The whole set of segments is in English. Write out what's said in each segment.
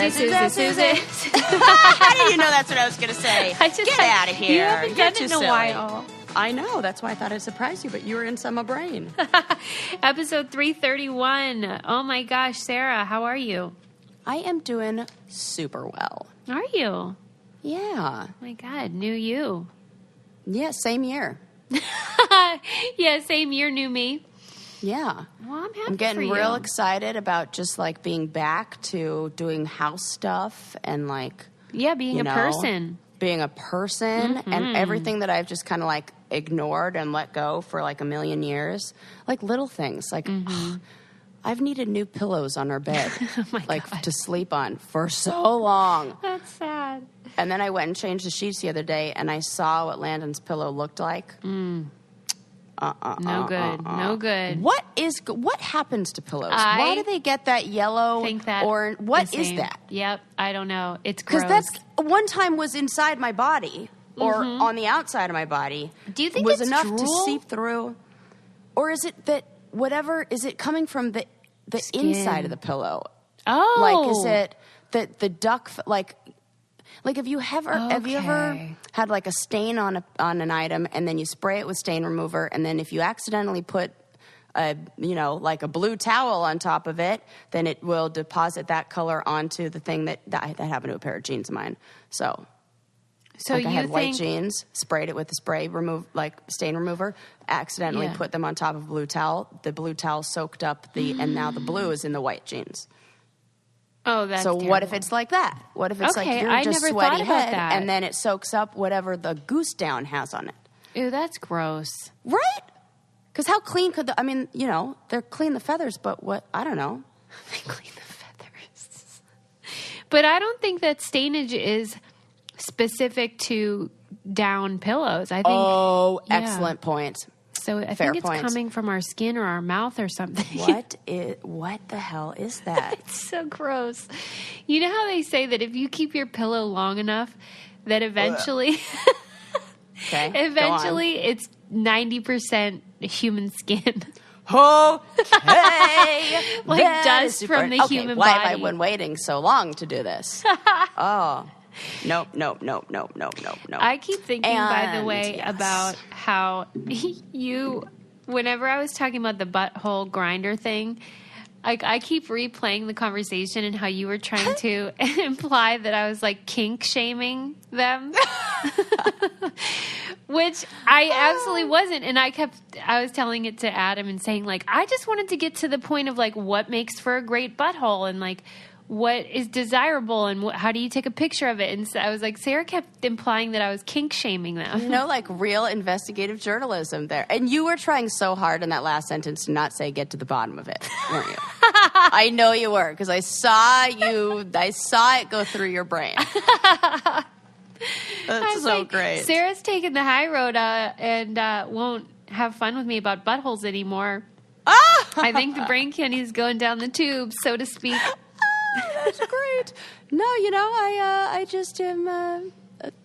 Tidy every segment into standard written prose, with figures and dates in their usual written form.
Susie. How did you know that's what I was going to say? Get out of here. You haven't done it in a while. I know. That's why I thought I'd surprise you, but you were inside my brain. Episode 331. Oh my gosh, Sarah, how are you? I am doing super well. Are you? Yeah. Oh my God, new you. Yeah, same year. Yeah, same year, new me. Yeah. Well, I'm happy I'm getting for real you. excited about just like being back to doing house stuff and like... Yeah, being you a know, person. Being a person and everything that I've just kind of like ignored and let go for like a million years. Like little things. Like, I've needed new pillows on our bed. Oh my like God. to sleep on for so long. That's sad. And then I went and changed the sheets the other day and I saw what Landon's pillow looked like. No good. No good. What happens to pillows? I Why do they get that yellow think that or what the is same. that? Yep, I don't know. It's gross. Because that's one time was inside my body or on the outside of my body. Do you think was it's enough drool? to seep through? Or is it that whatever is it coming from the Skin. inside of the pillow? Oh. Like is it the duck like have you ever Okay. had like a stain on an item and then you spray it with stain remover and then if you accidentally put a blue towel on top of it, then it will deposit that color onto the thing that happened to a pair of jeans of mine. So like you I had think white jeans, sprayed it with the stain remover, accidentally Yeah. put them on top of a blue towel. The blue towel soaked up and now the blue is in the white jeans. Oh, that's So terrible. what if it's like that? What if it's Okay, like you're I just never sweaty thought about head that. and then it soaks up whatever the goose down has on it? Ew, that's gross. Right? Because how clean could they're clean the feathers, but what? I don't know. They clean the feathers. But I don't think that stainage is specific to down pillows. I think. Oh, yeah. excellent point. So I Fair think it's point. coming from our skin or our mouth or something. What the hell is that? It's so gross. You know how they say that if you keep your pillow long enough, that eventually, Okay. it's 90% human skin. Okay. Like That dust is from the okay, human why have I body. been waiting so long to do this? Oh. Nope. I keep thinking, by the And, way, yes. about how whenever I was talking about the butthole grinder thing, I keep replaying the conversation and how you were trying to imply that I was like kink shaming them, which I absolutely wasn't. And I was telling it to Adam and saying like, I just wanted to get to the point of like what makes for a great butthole and like, what is desirable and how do you take a picture of it? And so I was like, Sarah kept implying that I was kink shaming them. Like real investigative journalism there. And you were trying so hard in that last sentence to not say get to the bottom of it, weren't you? I know you were because I saw it go through your brain. That's so like, great. Sarah's taken the high road and won't have fun with me about buttholes anymore. I think the brain candy's going down the tube, so to speak. That's great. No, I just am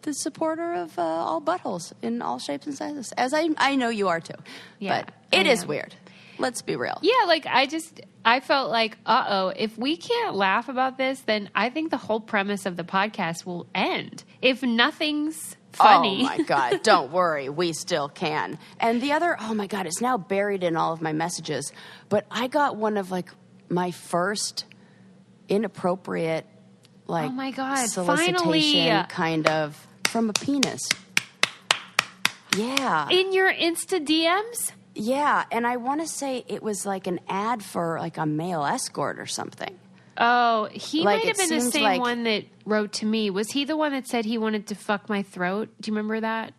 the supporter of all buttholes in all shapes and sizes, as I know you are too. Yeah, but it I is am. weird. Let's be real. Yeah, like I felt like, if we can't laugh about this, then I think the whole premise of the podcast will end. If nothing's funny. Oh my God, don't worry. We still can. And the other, oh my God, it's now buried in all of my messages. But I got one of like my first inappropriate, like, oh my God, solicitation finally. kind of from a penis. Yeah. In your Insta DMs? Yeah, and I want to say it was like an ad for like a male escort or something. Oh, he Like, might have it been the seems same like- one that wrote to me. Was he the one that said he wanted to fuck my throat? Do you remember that?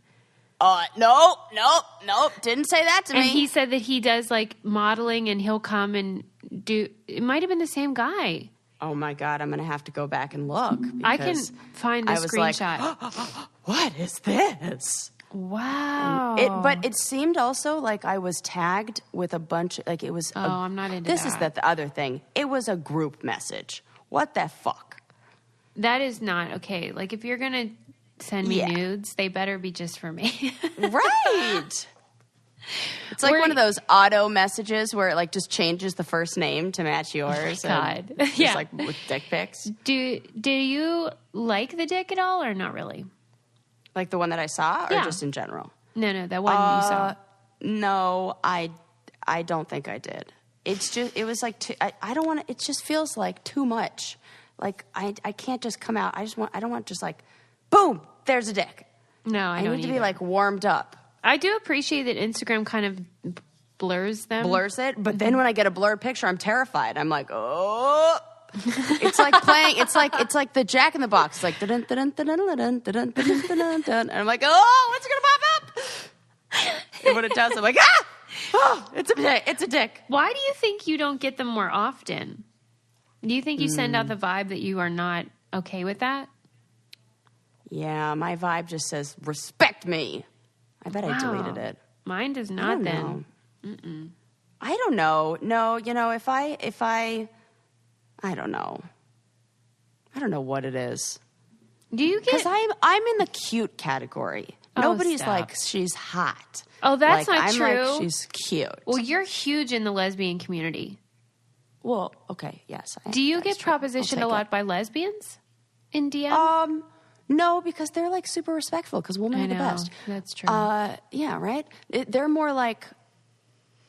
Nope. Didn't say that to And me. he said that he does like modeling and he'll come and do. It might have been the same guy. Oh my God, I'm going to have to go back and look. I can because find the I was like, screenshot. what is this? Wow. But it seemed also like I was tagged with a bunch, like it was. I'm not into This that. is the other thing. It was a group message. What the fuck? That is not okay. Like if you're going to send me Yeah. nudes, they better be just for me. Right. It's like one of those auto messages where it like just changes the first name to match yours. Oh my God. Just Yeah. like with dick pics. Do you like the dick at all or not really? Like the one that I saw or Yeah. just in general? No, that one you saw. No, I don't think I did. It's just, it was like, I don't want to, it just feels like too much. Like I can't just come out. I don't want just like, boom, there's a dick. No, I don't need to either. be like warmed up. I do appreciate that Instagram kind of blurs them. Blurs it, but then when I get a blurred picture, I'm terrified. I'm like, oh. It's like playing. It's like the Jack in the Box. It's like dun dun dun dun dun dun dun dun dun, and I'm like, oh, what's gonna pop up? And when it does, I'm like, ah, oh, it's a dick. It's a dick. Why do you think you don't get them more often? Do you think you send out the vibe that you are not okay with that? Yeah, my vibe just says respect me. I bet I deleted it. Mine does not. Then I don't know. No, if I don't know. I don't know what it is. do you get? Because I'm in the cute category. Oh, Nobody's stop. like she's hot. Oh, that's like, not I'm true. Like, she's cute. Well, you're huge in the lesbian community. Well, okay, yes. Do you that's get true. propositioned a I'll take lot by lesbians in DM? No, because they're like super respectful. Because women are the best. That's true. Yeah, right. They're more like,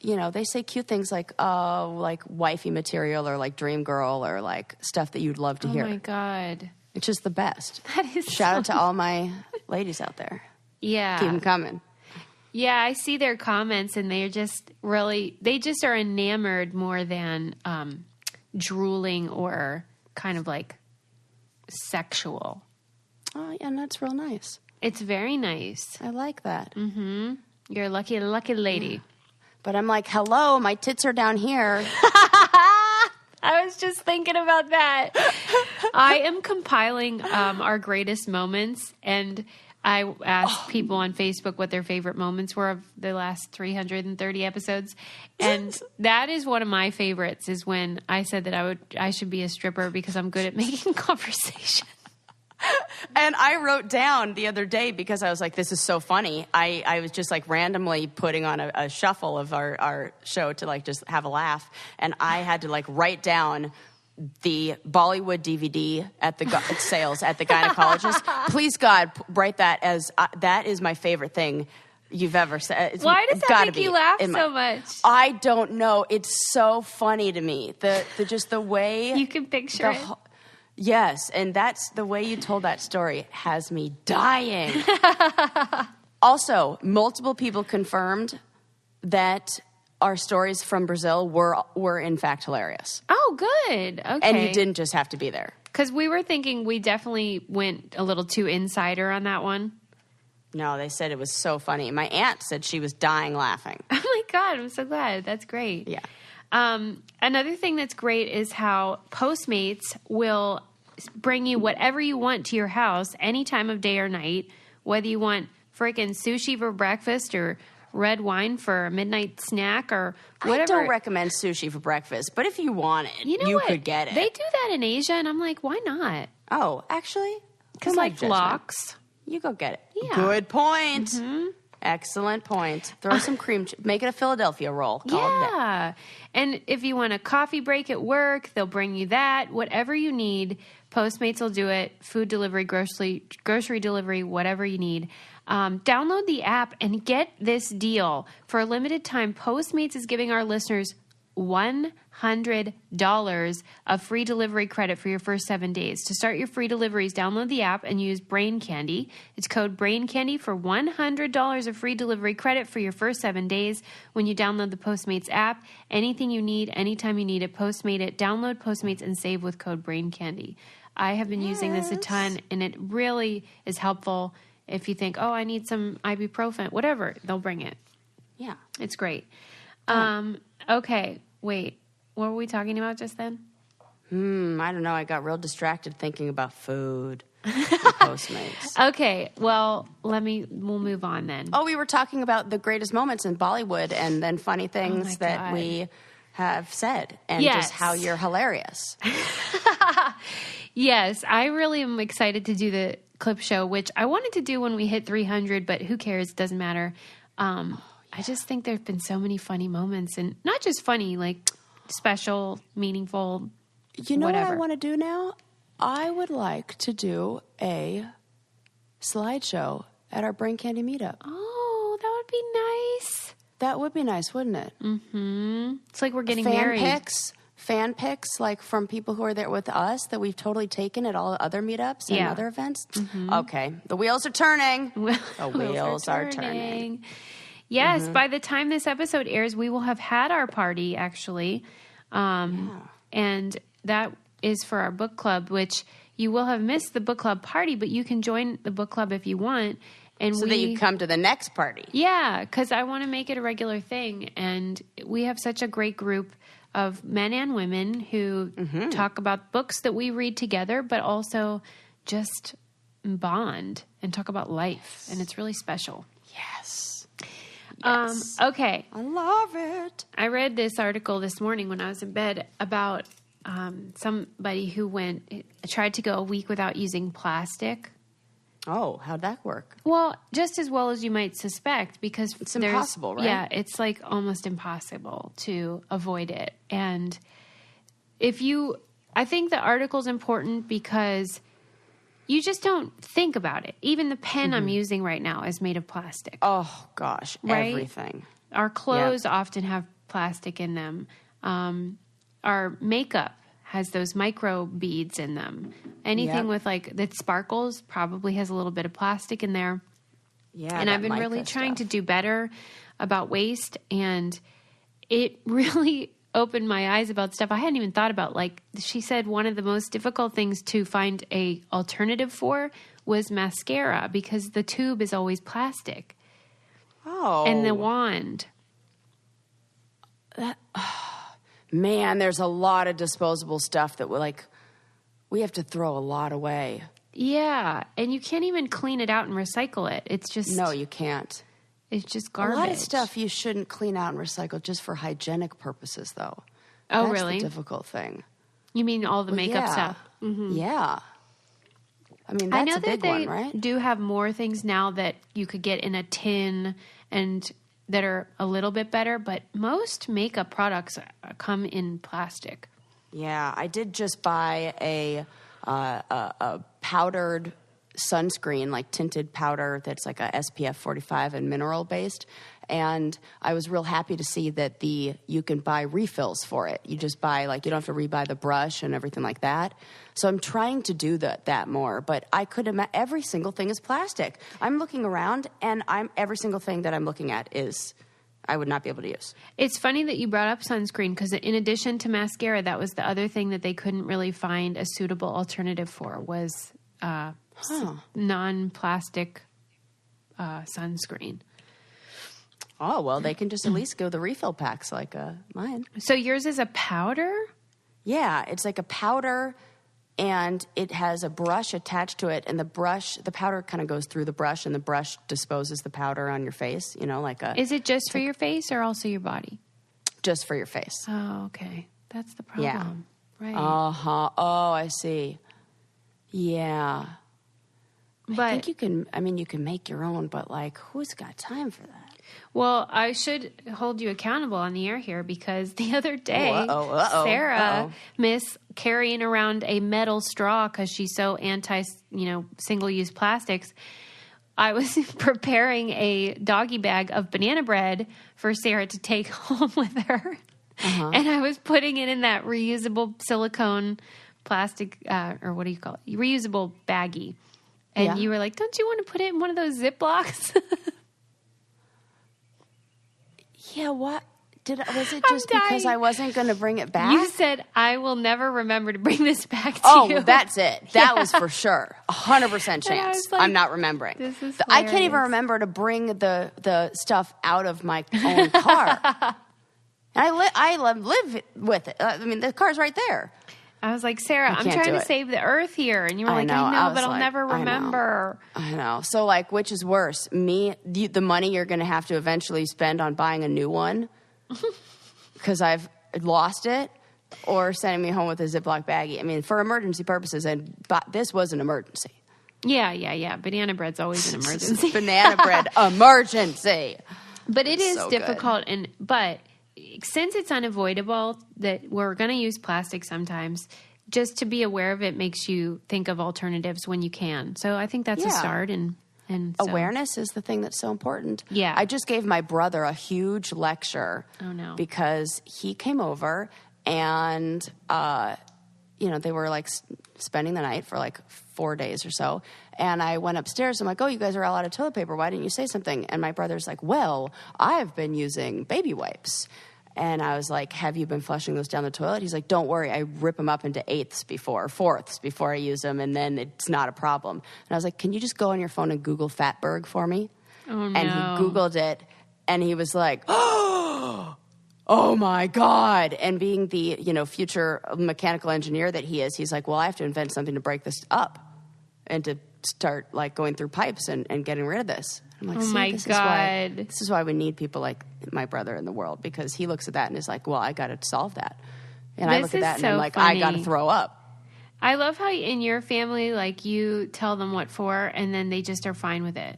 they say cute things like wifey material or like dream girl or like stuff that you'd love to hear. Oh my God. It's just the best. That is Shout out to all my ladies out there. Yeah. Keep them coming. Yeah, I see their comments and they're just they just are enamored more than drooling or kind of like sexual. Oh, yeah, and that's real nice. It's very nice. I like that. You're a lucky lady. But I'm like, hello, my tits are down here. I was just thinking about that. I am compiling our greatest moments, and I asked people on Facebook what their favorite moments were of the last 330 episodes, and that is one of my favorites. Is when I said that I should be a stripper because I'm good at making conversation. And I wrote down the other day because I was like, this is so funny. I was just like randomly putting on a shuffle of our show to like just have a laugh. And I had to like write down the Bollywood DVD at the sales at the gynecologist. Please, God, write that as that is my favorite thing you've ever said. Why does that make you laugh so much? I don't know. It's so funny to me. The way You can picture it. Yes, and that's the way you told that story has me dying. Also, multiple people confirmed that our stories from Brazil were in fact hilarious. Oh, good. Okay. And you didn't just have to be there. Because we were thinking we definitely went a little too insider on that one. No, they said it was so funny. My aunt said she was dying laughing. Oh my God, I'm so glad. That's great. Yeah. Another thing that's great is how Postmates will bring you whatever you want to your house any time of day or night, whether you want freaking sushi for breakfast or red wine for a midnight snack or whatever. I don't recommend sushi for breakfast, but if you want it, you could get it. They do that in Asia, and I'm like, why not? Oh, actually? Because like lox. You go get it. Yeah. Good point. Excellent point. Throw some cream. Make it a Philadelphia roll. Call it a day. Yeah. And if you want a coffee break at work, they'll bring you that. Whatever you need, Postmates will do it. Food delivery, grocery delivery, whatever you need. Download the app and get this deal. For a limited time, Postmates is giving our listeners $100 of free delivery credit for your first 7 days. To start your free deliveries, download the app and use Brain Candy. It's code Brain Candy for $100 of free delivery credit for your first 7 days when you download the Postmates app. Anything you need, anytime you need it, Postmate it. Download Postmates and save with code Brain Candy. I have been using this a ton, and it really is helpful if you think, oh, I need some ibuprofen, whatever, they'll bring it. Yeah. It's great. Okay, wait. What were we talking about just then? I don't know. I got real distracted thinking about food and Postmates. Okay, well, we'll move on then. Oh, we were talking about the greatest moments in Bollywood and then funny things that God. we have said and Yes. just how you're hilarious. Yes, I really am excited to do the clip show, which I wanted to do when we hit 300, but who cares? It doesn't matter. I I just think there've been so many funny moments, and not just funny, like special, meaningful. You know whatever. what I want to do now? I would like to do a slideshow at our Brain Candy meetup. Oh, that would be nice. That would be nice, wouldn't it? Mm-hmm. It's like we're getting married. Fan pics, like from people who are there with us that we've totally taken at all other meetups and other events. Mm-hmm. Okay, the wheels are turning. The wheels are turning. Yes, by the time this episode airs, we will have had our party, actually. And that is for our book club, which you will have missed the book club party, but you can join the book club if you want. And so that you come to the next party. Yeah, because I want to make it a regular thing. And we have such a great group of men and women who talk about books that we read together, but also just bond and talk about life. And it's really special. Yes. Okay. I love it. I read this article this morning when I was in bed about somebody who tried to go a week without using plastic. Oh, how'd that work? Well, just as well as you might suspect, because it's impossible, right? Yeah, it's like almost impossible to avoid it. And I think the article's important because you just don't think about it. Even the pen I'm using right now is made of plastic. Oh, gosh, right? Everything. Our clothes often have plastic in them. Our makeup has those micro beads in them. Anything with that sparkles probably has a little bit of plastic in there. Yeah, and I've been really trying to do better about waste, and it really opened my eyes about stuff I hadn't even thought about. Like she said, one of the most difficult things to find a alternative for was mascara, because the tube is always plastic. Oh. And the wand. Man, there's a lot of disposable stuff that we have to throw a lot away. Yeah, and you can't even clean it out and recycle it. It's just... No, you can't. It's just garbage. A lot of stuff you shouldn't clean out and recycle just for hygienic purposes, though. Oh, That's really? That's the difficult thing. You mean all the makeup stuff? Mm-hmm. Yeah. I mean, that's a big one, right? I know that they do have more things now that you could get in a tin and that are a little bit better, but most makeup products come in plastic. Yeah, I did just buy a powdered sunscreen, like tinted powder that's like a SPF 45 and mineral based. And I was real happy to see that you can buy refills for it. You just buy, you don't have to rebuy the brush and everything like that. So I'm trying to do that more, but I could imagine every single thing is plastic. I'm looking around, and every single thing that I'm looking at I would not be able to use. It's funny that you brought up sunscreen, because in addition to mascara, that was the other thing that they couldn't really find a suitable alternative for was non-plastic sunscreen. Oh, well, they can just at least go the refill packs like mine. So yours is a powder? Yeah, it's like a powder, and it has a brush attached to it, and the powder kind of goes through the brush, and the brush disposes the powder on your face, Is it just for your face or also your body? Just for your face. Oh, okay. That's the problem. Yeah. Right. Uh-huh. Oh, I see. Yeah. But I think you can make your own, but who's got time for that? Well, I should hold you accountable on the air here, because the other day, Sarah missed carrying around a metal straw because she's so single-use plastics. I was preparing a doggy bag of banana bread for Sarah to take home with her. Uh-huh. And I was putting it in that reusable silicone plastic, or what do you call it? Reusable baggie. And you were like, don't you want to put it in one of those Ziplocs? Yeah, what? Was it just because I wasn't going to bring it back? You said, I will never remember to bring this back to you. Oh, that's it. That was for sure. 100% chance. I'm not remembering. This is I can't even remember to bring the stuff out of my own car. And I live with it. I mean, the car's right there. I was like, Sarah, I'm trying to save the earth here. And you were like, I know, but I'll never remember. I know. So, which is worse? The money you're going to have to eventually spend on buying a new one because I've lost it, or sending me home with a Ziploc baggie. I mean, for emergency purposes, this was an emergency. Yeah. Banana bread's always an emergency. Banana bread emergency. But it is so difficult, but since it's unavoidable that we're going to use plastic sometimes, just to be aware of it makes you think of alternatives when you can. So I think that's a start. And so. Awareness is the thing that's so important. Yeah. I just gave my brother a huge lecture. Oh, no. Because he came over and, they were like spending the night for like 4 days or so. And I went upstairs. I'm like, oh, you guys are all out of toilet paper. Why didn't you say something? And my brother's like, well, I've been using baby wipes. And I was like, have you been flushing those down the toilet? He's like, don't worry. I rip them up into fourths before I use them, and then it's not a problem. And I was like, can you just go on your phone and Google fatberg for me? Oh, no. And he Googled it, and he was like, oh my God. And being the, future mechanical engineer that he is, he's like, well, I have to invent something to break this up and to start like going through pipes and getting rid of this. I'm like, oh my God. This is why we need people like my brother in the world, because he looks at that and is like, well, I got to solve that. And I look at that and I'm like, funny. I got to throw up. I love how in your family, like, you tell them what for and then they just are fine with it.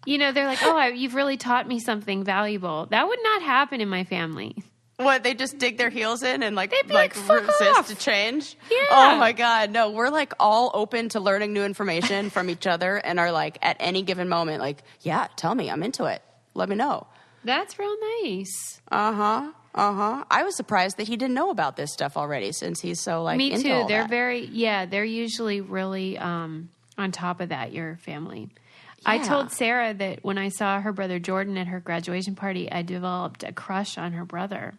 They're like, oh, you've really taught me something valuable. That would not happen in my family. What, they just dig their heels in and like fuck resist off. to change? Yeah. Oh my God. No, we're like all open to learning new information from each other and are like at any given moment like, yeah, tell me, I'm into it. Let me know. That's real nice. I was surprised that he didn't know about this stuff already since he's so like me into too. all They're that. they're usually really on top of that, your family. Yeah. I told Sarah that when I saw her brother Jordan at her graduation party, I developed a crush on her brother.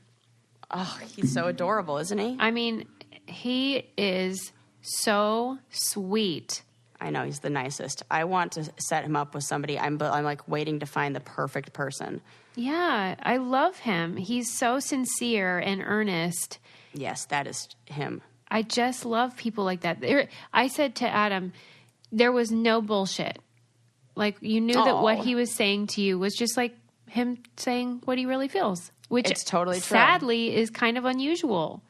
Oh, he's so adorable, isn't he? I mean, he is so sweet. I know, he's the nicest. I want to set him up with somebody. I'm like waiting to find the perfect person. Yeah, I love him. He's so sincere and earnest. Yes, that is him. I just love people like that. I said to Adam, there was no bullshit. Like, you knew that what he was saying to you was just like him saying what he really feels. Which it's totally true. Sadly is kind of unusual.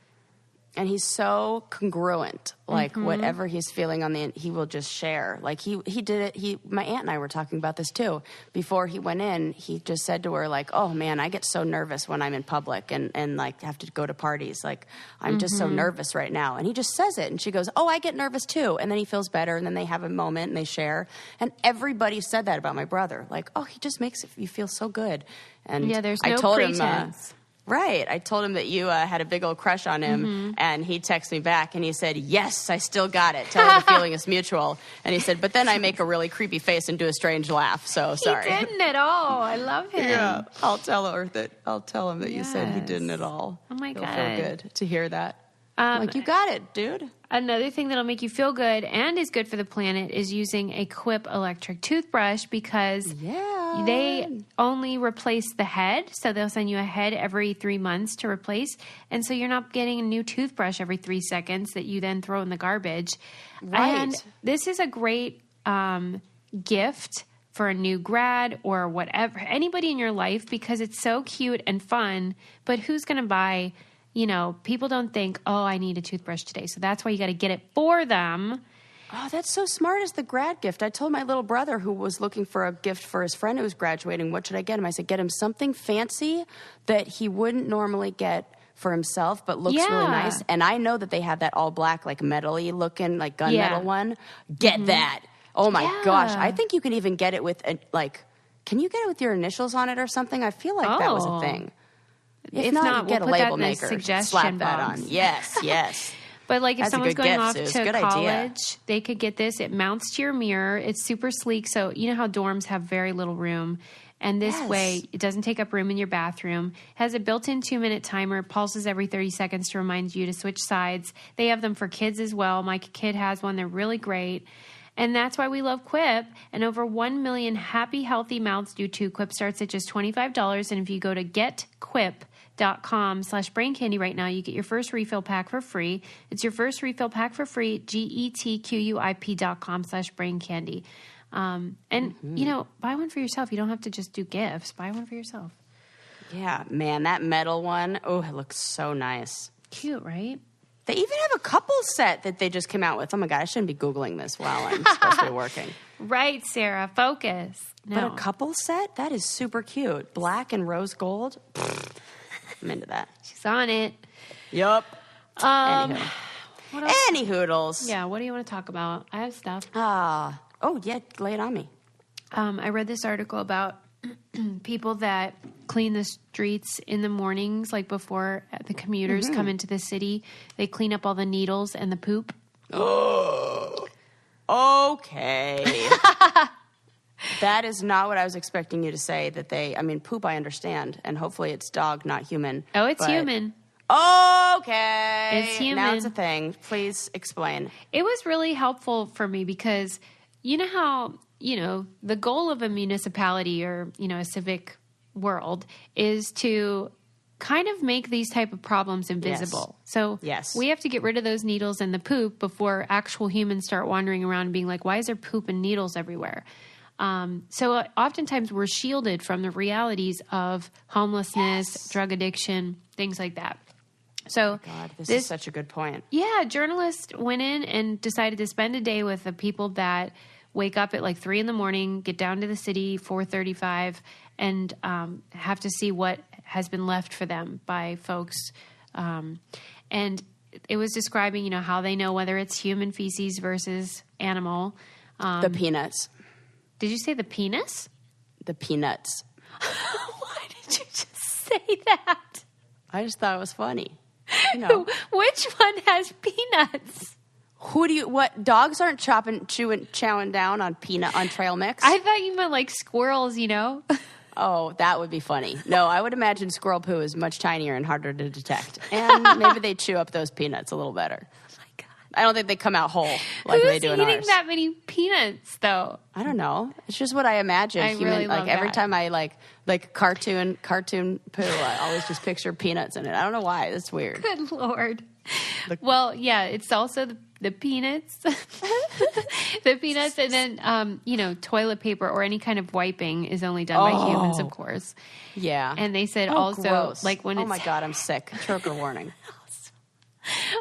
And he's so congruent. Like whatever he's feeling on the, he will just share. Like he did it. My aunt and I were talking about this too. Before he went in, he just said to her like, oh man, I get so nervous when I'm in public and like have to go to parties. Like I'm just so nervous right now. And he just says it. And she goes, oh, I get nervous too. And then he feels better. And then they have a moment and they share. And everybody said that about my brother. Like, oh, he just makes you feel so good. And yeah, there's no I told pretense. him, right. I told him that you had a big old crush on him, and he texted me back, and he said, yes, I still got it. Tell her the feeling is mutual. And he said, but then I make a really creepy face and do a strange laugh, so sorry. He didn't at all. I love him. Yeah, I'll tell him that you said he didn't at all. Oh, my God. He'll feel good to hear that. Like, you got it, dude. Another thing that'll make you feel good and is good for the planet is using a Quip electric toothbrush, because they only replace the head. So they'll send you a head every 3 months to replace. And so you're not getting a new toothbrush every 3 seconds that you then throw in the garbage. Right. And this is a great gift for a new grad or whatever, anybody in your life, because it's so cute and fun. But who's going to buy... people don't think, oh, I need a toothbrush today. So that's why you got to get it for them. Oh, that's so smart as the grad gift. I told my little brother who was looking for a gift for his friend who was graduating, what should I get him? I said, get him something fancy that he wouldn't normally get for himself, but looks really nice. And I know that they have that all black, like metal-y looking, like gunmetal one. Get that. Oh, my gosh. I think you can even get it with, can you get it with your initials on it or something? I feel like that was a thing. If not, we'll get a put label that in the maker. suggestion Slap that box. on. Yes. But like if That's someone's going off Suze. to Good college, idea. they could get this. It mounts to your mirror. It's super sleek. So you know how dorms have very little room. And this way, it doesn't take up room in your bathroom. Has a built-in 2-minute timer, pulses every 30 seconds to remind you to switch sides. They have them for kids as well. My kid has one. They're really great. And that's why we love Quip. And over 1 million happy, healthy mouths do too. Quip starts at just $25. And if you go to getquip.com/braincandy right now, you get your first refill pack for free. It's your first refill pack for free, getquip.com/braincandy. Buy one for yourself. You don't have to just do gifts. Buy one for yourself. Yeah, man, that metal one, oh, it looks so nice. Cute, right? They even have a couples set that they just came out with. Oh my God, I shouldn't be Googling this while I'm supposed to be working. Right, Sarah, focus. No. But a couples set? That is super cute. Black and rose gold. I'm into that. She's on it. Yup. Anywho. What else? Any hoodles. Yeah, what do you want to talk about? I have stuff. Oh, yeah, lay it on me. I read this article about people that clean the streets in the mornings, like before the commuters come into the city. They clean up all the needles and the poop. Oh, okay. That is not what I was expecting you to say. Poop I understand, and hopefully it's dog, not human. Oh, it's human. Okay. It's human. Now it's a thing. Please explain. It was really helpful for me because you know how, the goal of a municipality or, a civic world is to kind of make these type of problems invisible. Yes. So yes. We have to get rid of those needles and the poop before actual humans start wandering around and being like, why is there poop and needles everywhere? So oftentimes we're shielded from the realities of homelessness, drug addiction, things like that. So God, this is such a good point. Yeah, journalists went in and decided to spend a day with the people that wake up at like 3 a.m, get down to the city 4:35, and have to see what has been left for them by folks. And it was describing, how they know whether it's human feces versus animal. The peanuts. Did you say the penis? The peanuts. Why did you just say that? I just thought it was funny. Which one has peanuts? What dogs aren't chowing down on trail mix? I thought you meant like squirrels, Oh, that would be funny. No, I would imagine squirrel poo is much tinier and harder to detect. And maybe they chew up those peanuts a little better. Oh my God. I don't think they come out whole like they do in ours. Who's eating that many peanuts though? I don't know. It's just what I imagine. I really love every that. time I like cartoon poo, I always just picture peanuts in it. I don't know why. That's weird. Good Lord. Well, yeah, it's also the peanuts. The peanuts, and then, toilet paper or any kind of wiping is only done by humans, of course. Yeah. And they said gross. like when it's... Oh my God, I'm sick. Trigger warning.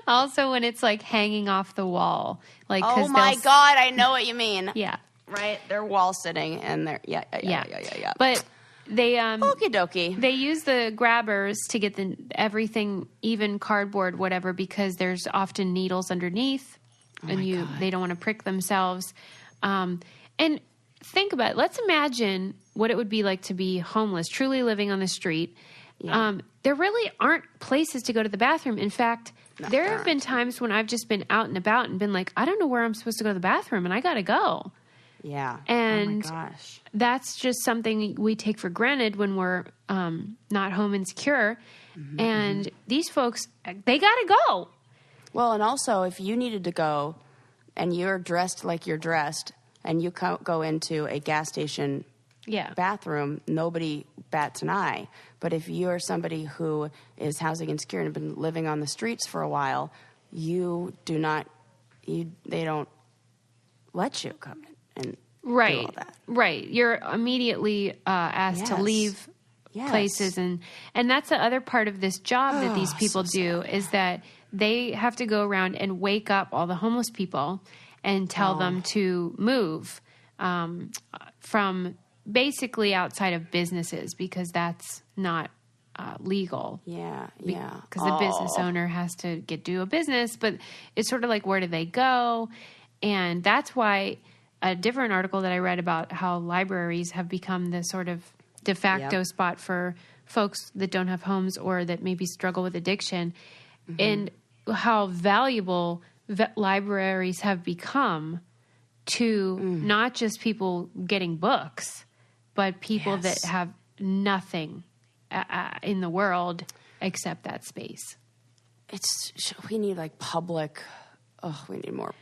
Also when it's like hanging off the wall. Like, oh my God, I know what you mean. Yeah. Right? They're wall sitting and they're, yeah. But they, okie dokie. They use the grabbers to get everything, even cardboard, whatever, because there's often needles underneath. And they don't want to prick themselves. And think about it. Let's imagine what it would be like to be homeless, truly living on the street. Yeah. There really aren't places to go to the bathroom. In fact, there have been times when I've just been out and about and been like, I don't know where I'm supposed to go to the bathroom, and I got to go. Yeah. And oh my gosh. That's just something we take for granted when we're not home insecure. Mm-hmm, and these folks, they got to go. Well, and also, if you needed to go and you're dressed like you're dressed and you go into a gas station bathroom, nobody bats an eye. But if you're somebody who is housing insecure and have been living on the streets for a while, they don't let you come in and do all that. Right. You're immediately asked to leave places. And that's the other part of this job that these people do is that they have to go around and wake up all the homeless people and tell them to move from basically outside of businesses because that's not legal. Yeah. Because the business owner has to do a business, but it's sort of like, where do they go? And that's why a different article that I read about how libraries have become the sort of de facto spot for folks that don't have homes or that maybe struggle with addiction, and how valuable libraries have become to not just people getting books, but people that have nothing in the world except that space. We need we need more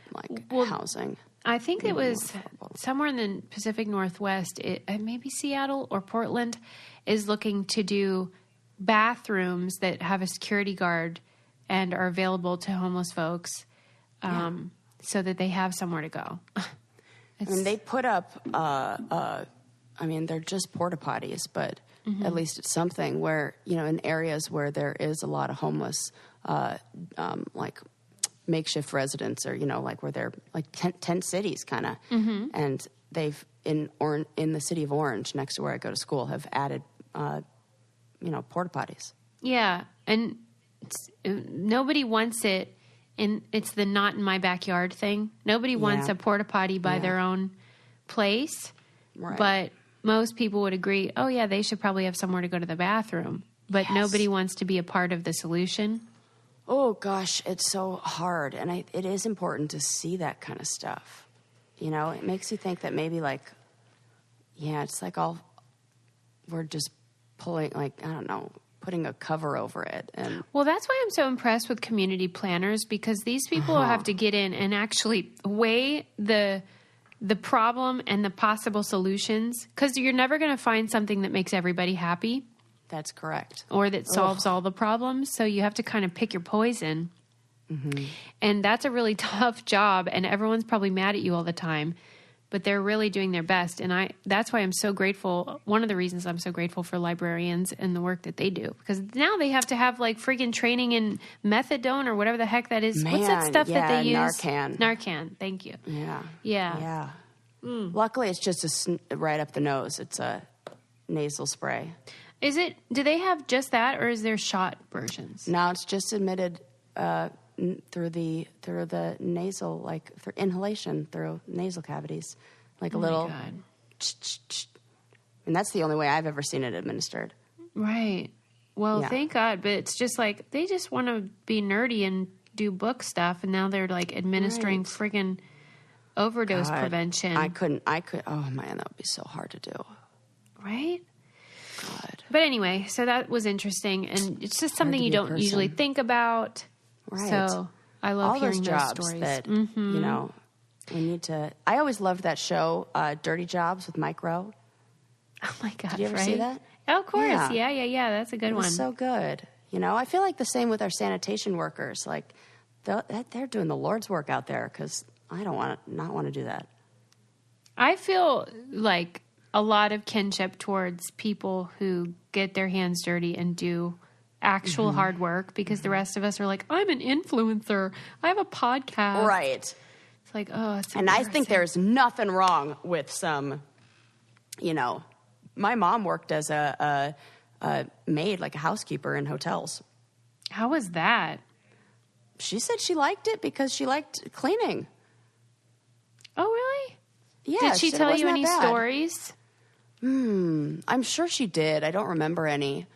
housing. I think it was somewhere in the Pacific Northwest, maybe Seattle or Portland, is looking to do bathrooms that have a security guard and are available to homeless folks so that they have somewhere to go. They put up, they're just porta potties, but at least it's something where, in areas where there is a lot of homeless, makeshift residents, or like where they're like tent cities kind of. Mm-hmm. And they've in the city of Orange, next to where I go to school, have added porta potties. Yeah, and nobody wants it. And it's the not in my backyard thing. Nobody wants a porta potty by their own place. Right. But most people would agree, oh, yeah, they should probably have somewhere to go to the bathroom. But nobody wants to be a part of the solution. Oh, gosh, it's so hard. And it is important to see that kind of stuff. It makes you think that maybe it's like we're just pulling, I don't know, putting a cover over it. And well, that's why I'm so impressed with community planners, because these people have to get in and actually weigh the problem and the possible solutions, because you're never going to find something that makes everybody happy. That's correct. Or that solves all the problems. So you have to kind of pick your poison. Mm-hmm. And that's a really tough job, and everyone's probably mad at you all the time. But they're really doing their best. And that's why I'm so grateful. One of the reasons I'm so grateful for librarians and the work that they do. Because now they have to have freaking training in methadone or whatever the heck that is. Man, what's that stuff that they use? Narcan. Thank you. Yeah. Luckily, it's just right up the nose. It's a nasal spray. Is it? Do they have just that, or is there shot versions? No, it's just admitted through the nasal, for inhalation through nasal cavities, a little. God. And that's the only way I've ever seen it administered. Right. Well, thank God. But it's just they just want to be nerdy and do book stuff, and now they're administering friggin' overdose prevention. I could. Oh man, that would be so hard to do. Right. God. But anyway, so that was interesting, and it's just something you don't usually think about. Right. So I love all hearing those jobs stories. That we need to. I always loved that show, Dirty Jobs with Mike Rowe. Oh my God! Did you ever see that? Oh, of course, yeah. That's a good one. It's so good. I feel like the same with our sanitation workers. They're doing the Lord's work out there, because I don't not want to do that. I feel like a lot of kinship towards people who get their hands dirty and do actual hard work, because the rest of us are like, I'm an influencer. I have a podcast. Right. It's like, oh, it's and I think there's nothing wrong with some, my mom worked as a maid, a housekeeper in hotels. How was that? She said she liked it because she liked cleaning. Oh, really? Yeah. Did she tell you any stories? I'm sure she did. I don't remember any.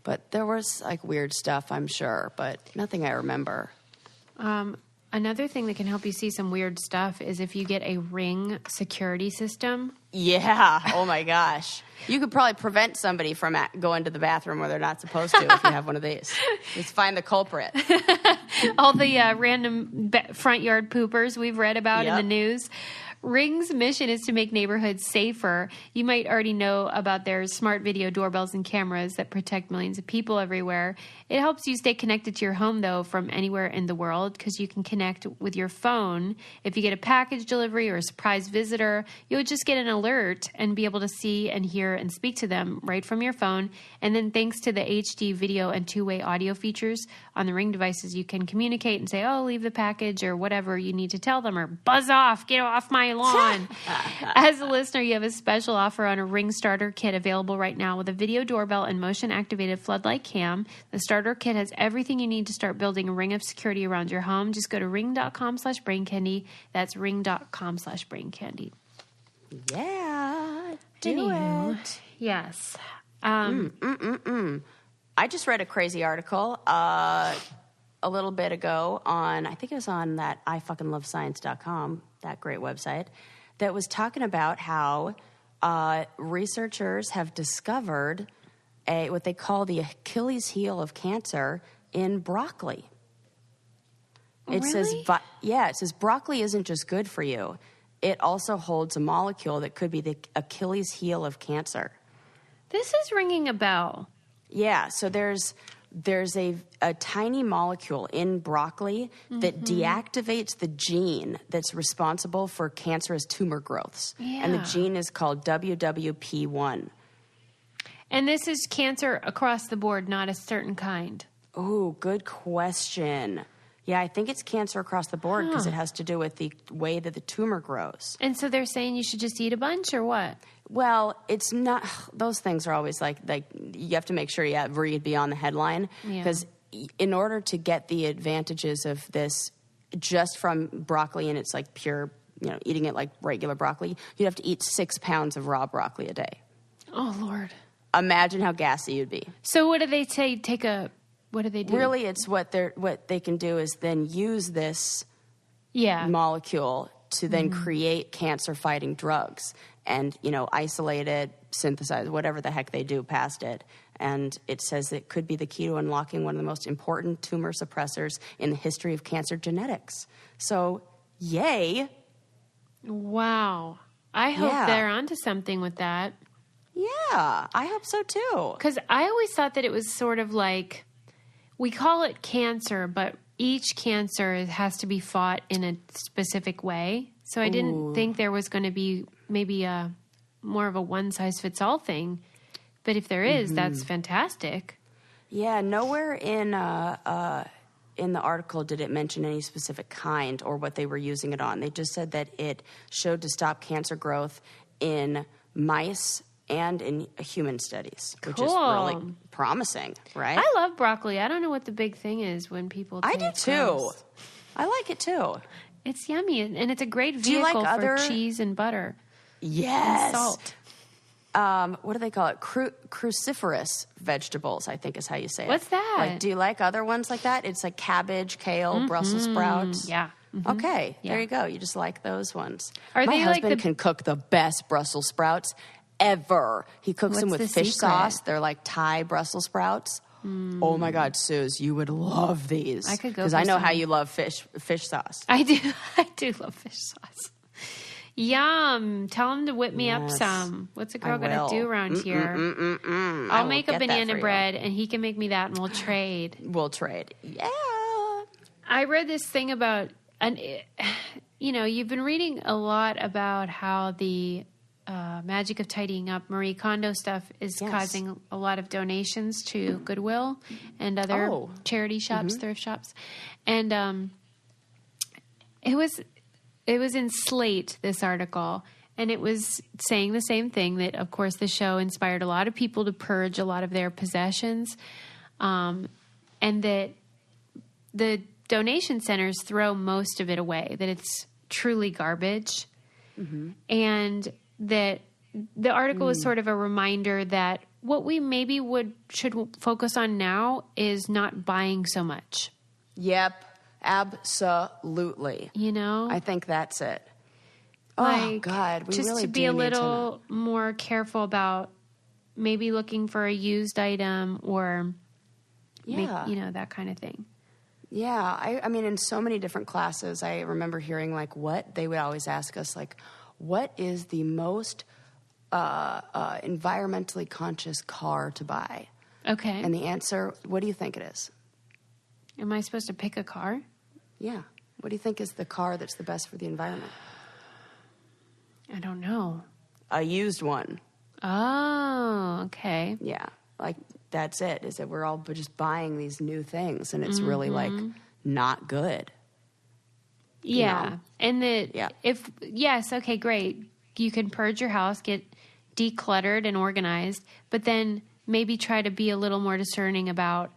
But there was weird stuff, I'm sure, but nothing I remember. Another thing that can help you see some weird stuff is if you get a Ring security system. Yeah. Oh my gosh. You could probably prevent somebody from going to the bathroom where they're not supposed to if you have one of these. Just find the culprit. All the random front yard poopers we've read about in the news. Ring's mission is to make neighborhoods safer. You might already know about their smart video doorbells and cameras that protect millions of people everywhere. It helps you stay connected to your home, though, from anywhere in the world, because you can connect with your phone. If you get a package delivery or a surprise visitor, you'll just get an alert and be able to see and hear and speak to them right from your phone. And then thanks to the HD video and two-way audio features on the Ring devices, you can communicate and say, oh, leave the package or whatever you need to tell them, or buzz off, get off my lawn. As a listener, you have a special offer on a Ring starter kit available right now with a video doorbell and motion-activated floodlight cam. The starter kit has everything you need to start building a ring of security around your home. Just go to ring.com/braincandy. That's ring.com/braincandy. Yeah, do it. Yes. I just read a crazy article a little bit ago on, I think it was on that ifuckinglovescience.com, that great website, that was talking about how researchers have discovered what they call the Achilles heel of cancer in broccoli. It says broccoli isn't just good for you. It also holds a molecule that could be the Achilles heel of cancer. This is ringing a bell. Yeah, so there's a tiny molecule in broccoli that deactivates the gene that's responsible for cancerous tumor growths. Yeah. And the gene is called WWP1. And this is cancer across the board, not a certain kind. Oh, good question. Yeah, I think it's cancer across the board because it has to do with the way that the tumor grows. And so they're saying you should just eat a bunch or what? Well, it's not. Those things are always like you have to make sure you read beyond the headline because in order to get the advantages of this just from broccoli and it's like pure, eating it like regular broccoli, you'd have to eat 6 pounds of raw broccoli a day. Oh, Lord. Imagine how gassy you'd be. So what do they say? What do they do? Really, it's what they can do is then use this molecule to then create cancer-fighting drugs and, isolate it, synthesize, whatever the heck they do past it. And it says it could be the key to unlocking one of the most important tumor suppressors in the history of cancer genetics. So, yay. Wow. I hope they're onto something with that. Yeah, I hope so too. Because I always thought that it was sort of like, we call it cancer, but each cancer has to be fought in a specific way. So I didn't think there was going to be maybe more of a one-size-fits-all thing. But if there is, that's fantastic. Yeah, nowhere in the article did it mention any specific kind or what they were using it on. They just said that it showed to stop cancer growth in mice and in human studies, which is really promising, right? I love broccoli. I don't know what the big thing is when people I say do it's too. gross. I like it too. It's yummy, and it's a great Do you like vehicle other- for cheese and butter Yes. and salt. What do they call it? Cruciferous vegetables, I think is how you say it. What's that? Like, do you like other ones like that? It's like cabbage, kale, Brussels sprouts. Yeah. Okay, there you go. You just like those ones. Are My they like husband the- can cook the best Brussels sprouts ever. He cooks them What's with the fish secret? sauce. They're like Thai Brussels sprouts. Oh my God, Suze, you would love these. I could go because for I know how some. you love fish sauce. I do. I do love fish sauce. Yum. Tell him to whip me up Yes. some. What's a girl I going to will. do around here? I I'll will make a get that for banana you. bread, and he can make me that, and we'll trade. We'll trade. Yeah. I read this thing about, you've been reading a lot about how the magic of tidying up, Marie Kondo stuff, is causing a lot of donations to Goodwill and other charity shops, thrift shops. And it was in Slate, this article, and it was saying the same thing, that, of course, the show inspired a lot of people to purge a lot of their possessions, and that the donation centers throw most of it away, that it's truly garbage. And that the article was sort of a reminder that what we maybe should focus on now is not buying so much. Yep. Absolutely. I think that's it. Oh, God. We just really to be do a need little more careful about maybe looking for a used item or that kind of thing. Yeah. I mean, in so many different classes, I remember hearing, what they would always ask us, what is the most environmentally conscious car to buy? Okay. And the answer, what do you think it is? Am I supposed to pick a car? Yeah. What do you think is the car that's the best for the environment? I don't know. A used one. Oh, okay. Yeah. That's it, is that we're all just buying these new things, and it's really, not good. Yeah. And Yeah. okay, great. You can purge your house, get decluttered and organized, but then maybe try to be a little more discerning about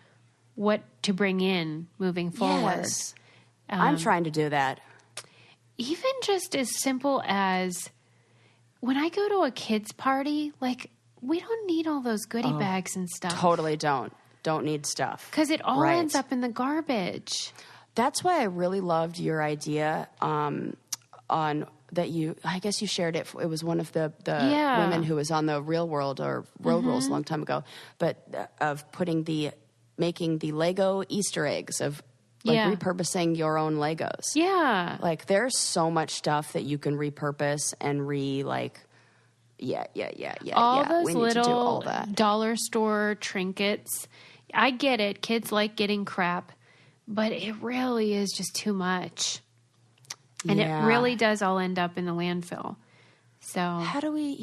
what to bring in moving forward. Yes. I'm trying to do that. Even just as simple as when I go to a kid's party, we don't need all those goodie bags and stuff. Totally don't need stuff. Because it all Right. ends up in the garbage. That's why I really loved your idea on that I guess you shared it. It was one of the women who was on the Real World or Road Rules a long time ago, but of making the Lego Easter eggs of repurposing your own Legos. Yeah. There's so much stuff that you can repurpose and all those we need to do all little that. dollar store trinkets. I get it. Kids like getting crap, but it really is just too much. And it really does all end up in the landfill. So How do we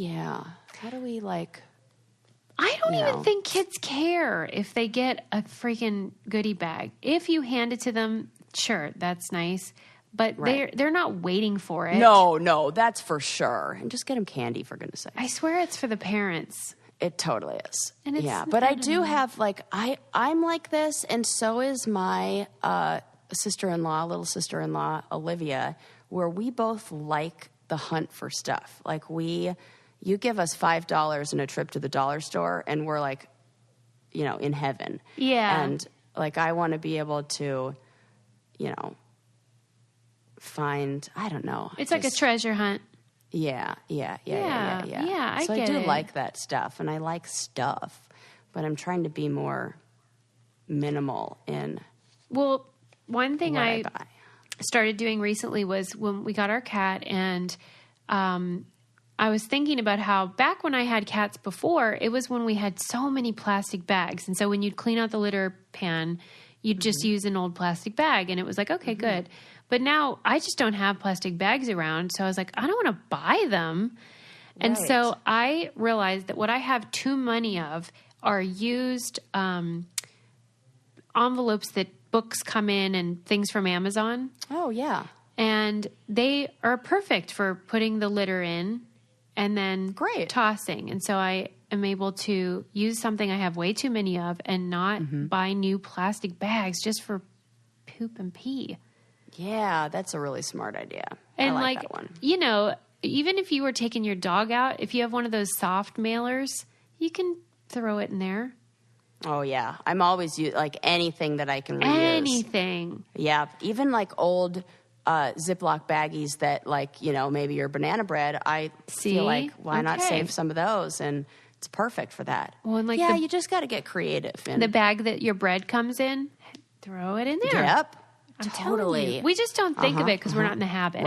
I don't even think kids care if they get a freaking goodie bag. If you hand it to them, Sure, that's nice. But Right. they're not waiting for it. No, that's for sure. And just get them candy, for goodness sake. I swear it's for the parents. It totally is. And it's, yeah, but I do have, like, I'm like this, and so is my little sister-in-law, Olivia, where we both like the hunt for stuff. Like, you give us $5 and a trip to the dollar store, and we're like, in heaven. Yeah. And, like, I want to be able to, find, I don't know. It's like a treasure hunt. Yeah. Yeah, So I get do it. like that stuff, and I like stuff, but I'm trying to be more minimal in Well, one thing what I I buy. started doing recently was when we got our cat, and I was thinking about how back when I had cats before, it was when we had so many plastic bags. And so when you'd clean out the litter pan, you'd just use an old plastic bag, and it was like, okay, good. But now I just don't have plastic bags around. So I was like, I don't want to buy them. And Right. so I realized that what I have too many of are used envelopes that books come in and things from Amazon. Oh, yeah. And they are perfect for putting the litter in and then Great. tossing. And so I am able to use something I have way too many of and not buy new plastic bags just for poop and pee. Yeah, that's a really smart idea. And I like that one. Even if you were taking your dog out, if you have one of those soft mailers, you can throw it in there. Oh, yeah. I'm always like anything that I can reuse. Anything. Yeah, even like old Ziploc baggies that, like, maybe your banana bread, I feel like, why not Okay. save some of those? And it's perfect for that. Well, and like you just got to get creative. And the bag that your bread comes in, throw it in there. Yep. I'm Totally. telling you. We just don't think of it because we're not in the habit.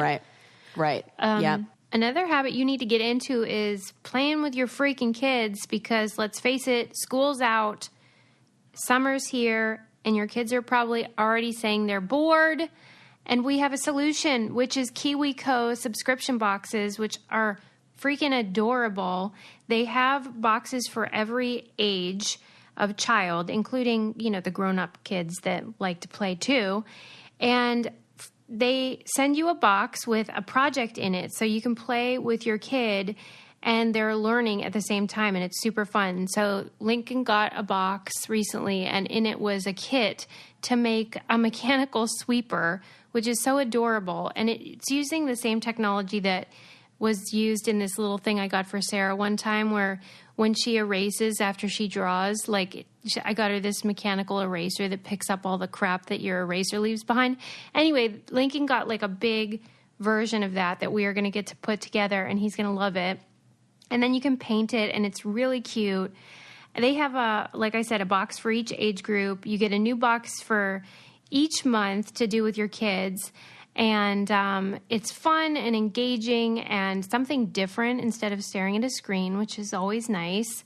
Right. Yeah. Another habit you need to get into is playing with your freaking kids because, let's face it, school's out, summer's here, and your kids are probably already saying they're bored. And we have a solution, which is KiwiCo subscription boxes, which are freaking adorable. They have boxes for every age of child, including, the grown-up kids that like to play too. And they send you a box with a project in it so you can play with your kid and they're learning at the same time, and it's super fun. So Lincoln got a box recently, and in it was a kit to make a mechanical sweeper, which is so adorable. And it's using the same technology that was used in this little thing I got for Sarah one time, where when she erases after she draws, like I got her this mechanical eraser that picks up all the crap that your eraser leaves behind. Anyway, Lincoln got like a big version of that we are going to get to put together, and he's going to love it. And then you can paint it, and it's really cute. They have like I said, a box for each age group. You get a new box for each month to do with your kids. And it's fun and engaging and something different instead of staring at a screen, which is always nice.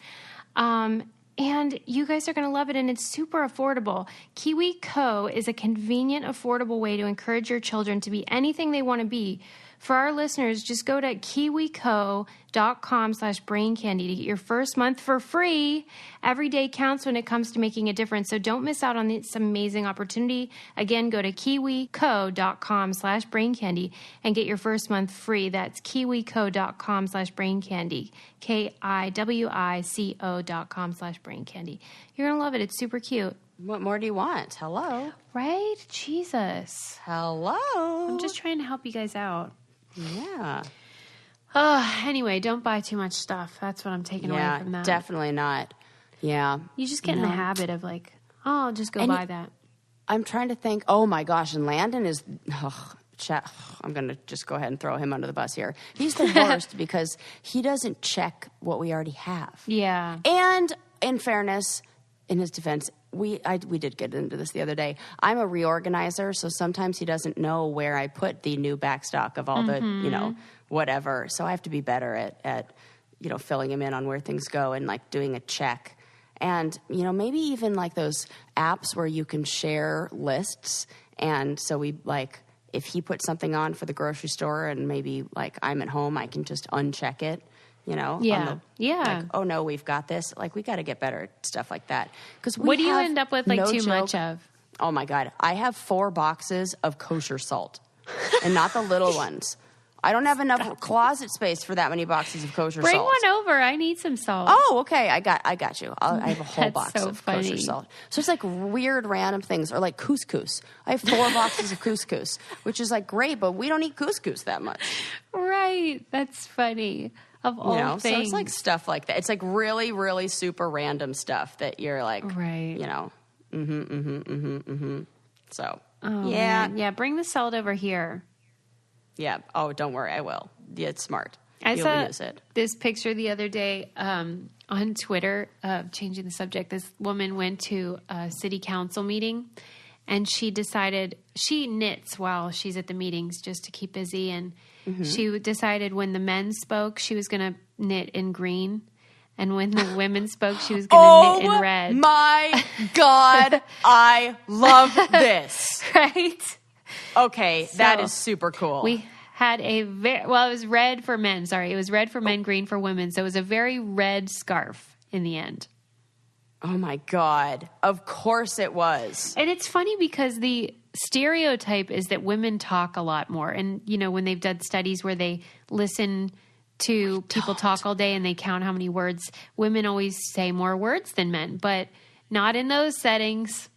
And you guys are going to love it, and it's super affordable. KiwiCo is a convenient, affordable way to encourage your children to be anything they want to be. For our listeners, just go to kiwico.com/braincandy to get your first month for free. Every day counts when it comes to making a difference, so don't miss out on this amazing opportunity. Again, go to kiwico.com/braincandy and get your first month free. That's kiwico.com/braincandy, KIWICO.com/braincandy. You're going to love it. It's super cute. What more do you want? Hello? Right? Jesus. Hello? I'm just trying to help you guys out. Yeah. Anyway, don't buy too much stuff. That's what I'm taking away from that. Definitely not. Yeah. You just get in the habit of like, I'll just go buy that. I'm trying to think. Oh, my gosh. And Landon is... I'm going to just go ahead and throw him under the bus here. He's the worst because he doesn't check what we already have. Yeah. And in fairness, in his defense, we did get into this the other day. I'm a reorganizer, so sometimes he doesn't know where I put the new backstock of all the, whatever. So I have to be better at filling him in on where things go and like doing a check. And, maybe even like those apps where you can share lists. And so we like, if he puts something on for the grocery store and maybe like I'm at home, I can just uncheck it. Yeah. Like, oh no, we've got this. Like, we got to get better at stuff like that. Because what do you end up with like too much of? Oh my God. I have 4 boxes of kosher salt and not the little ones. I don't have enough closet space for that many boxes of kosher Bring salt. one over. I need some salt. Oh, okay. I got you. I have a whole box so of funny. kosher salt. So it's like weird random things, or like couscous. I have 4 boxes of couscous, which is like great, but we don't eat couscous that much. Right. That's funny. Of all things. So it's like stuff like that. It's like really, really super random stuff that you're like, right. So, yeah. Man. Yeah, bring the salt over here. Yeah. Oh, don't worry. I will. Yeah, it's smart. I saw use it. This picture the other day on Twitter, changing the subject. This woman went to a city council meeting, and she decided she knits while she's at the meetings just to keep busy. And she decided when the men spoke, she was going to knit in green. And when the women spoke, she was going to knit in red. Oh, my God. I love this. Right? Okay, that is super cool. We had it was red for men. Sorry, it was red for men, green for women. So it was a very red scarf in the end. Oh my God. Of course it was. And it's funny because the stereotype is that women talk a lot more. And, when they've done studies where they listen to people talk all day and they count how many words, women always say more words than men, but not in those settings.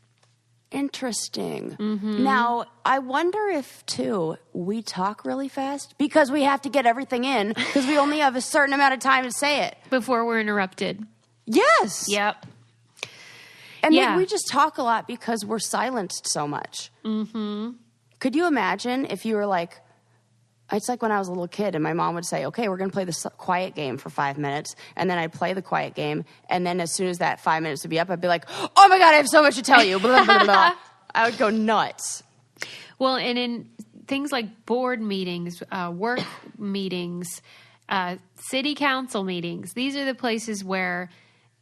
Interesting. Now, I wonder if, too, we talk really fast because we have to get everything in because we only have a certain amount of time to say it. Before we're interrupted. Yes. Yep. And then we just talk a lot because we're silenced so much. Could you imagine if you were like, it's like when I was a little kid and my mom would say, okay, we're going to play this quiet game for 5 minutes. And then I'd play the quiet game. And then as soon as that 5 minutes would be up, I'd be like, oh my God, I have so much to tell you. Blah, blah, blah. I would go nuts. Well, and in things like board meetings, work meetings, city council meetings, these are the places where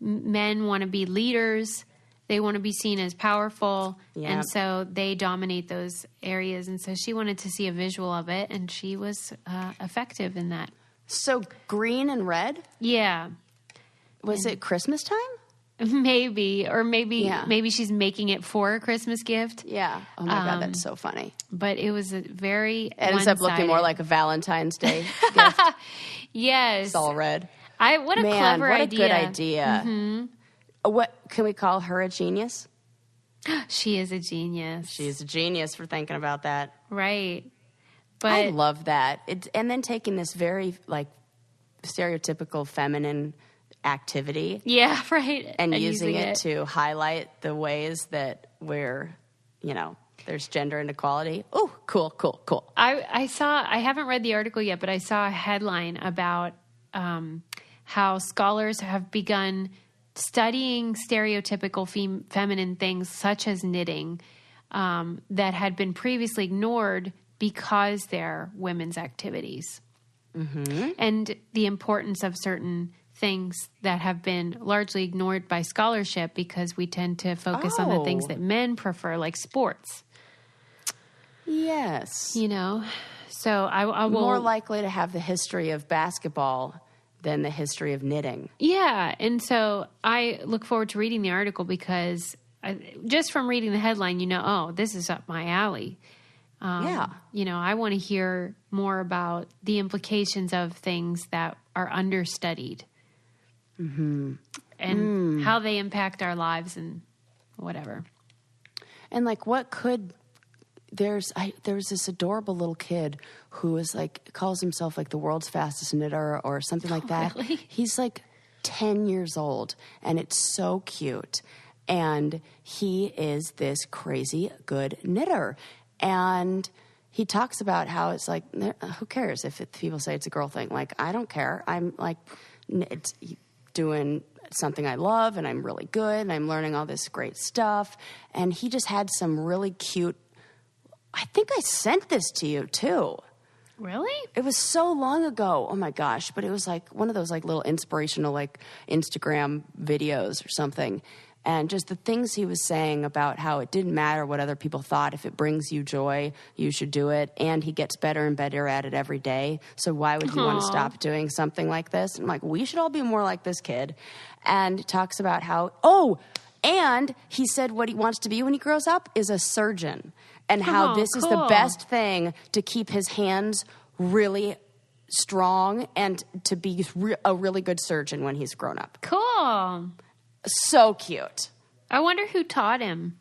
men want to be leaders. They want to be seen as powerful, and so they dominate those areas. And so she wanted to see a visual of it, and she was effective in that. So green and red? Yeah. Was it Christmas time? Maybe. Or maybe she's making it for a Christmas gift. Yeah. Oh, my God, that's so funny. But it was a very It ends up looking more like a Valentine's Day gift. Yes. It's all red. What a clever idea. What a good idea. What can we call her a genius? She is a genius. She's a genius for thinking about that. Right. But I love that. And then taking this very like stereotypical feminine activity. Yeah, right. And using it to highlight the ways that we're, there's gender inequality. Oh, cool. I haven't read the article yet, but I saw a headline about how scholars have begun studying stereotypical feminine things such as knitting that had been previously ignored because they're women's activities. And the importance of certain things that have been largely ignored by scholarship because we tend to focus on the things that men prefer, like sports. Yes. So I will... More likely to have the history of basketball than the history of knitting. Yeah, and so I look forward to reading the article because just from reading the headline, this is up my alley. I want to hear more about the implications of things that are understudied and how they impact our lives and whatever. And like what could... There was this adorable little kid who is like calls himself like the world's fastest knitter or something like that. Really? He's like 10 years old and it's so cute. And he is this crazy good knitter. And he talks about how it's like, who cares if people say it's a girl thing? Like, I don't care. I'm like it's doing something I love and I'm really good and I'm learning all this great stuff. And he just had some really cute... I think I sent this to you, too. Really? It was so long ago. Oh, my gosh. But it was like one of those like little inspirational like Instagram videos or something. And just the things he was saying about how it didn't matter what other people thought. If it brings you joy, you should do it. And he gets better and better at it every day. So why would you want to stop doing something like this? And I'm like, we should all be more like this kid. And talks about how, And he said what he wants to be when he grows up is a surgeon, and how this is the cool. best thing to keep his hands really strong and to be a really good surgeon when he's grown up. Cool. So cute. I wonder who taught him.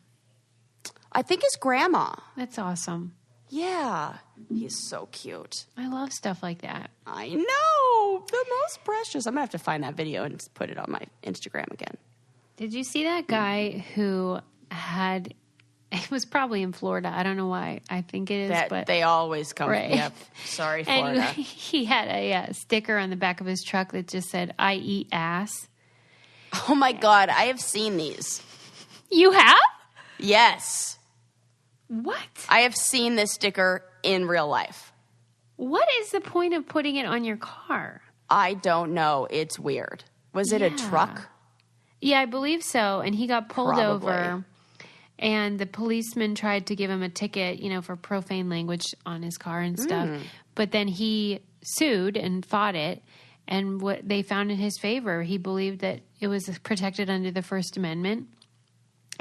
I think his grandma. That's awesome. Yeah. He's so cute. I love stuff like that. I know. The most precious. I'm going to have to find that video and put it on my Instagram again. Did you see that guy who had, it was probably in Florida. I don't know why. I think it is, but they always come. Right. Yep. Sorry, Florida. And he had a sticker on the back of his truck that just said, "I eat ass." Oh my God. I have seen these. You have? Yes. What? I have seen this sticker in real life. What is the point of putting it on your car? I don't know. It's weird. Was it a truck? Yeah, I believe so. And he got pulled Probably. over, and the policeman tried to give him a ticket, for profane language on his car and stuff. But then he sued and fought it, and what they found in his favor, he believed that it was protected under the First Amendment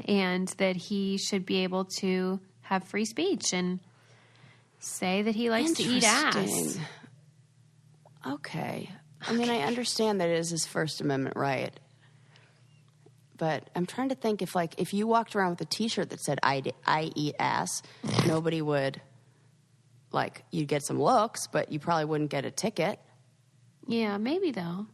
and that he should be able to have free speech and say that he likes to eat ass. Okay. I mean, I understand that it is his First Amendment right. But I'm trying to think if you walked around with a T-shirt that said I eat ass, nobody would, you'd get some looks, but you probably wouldn't get a ticket. Yeah, maybe though.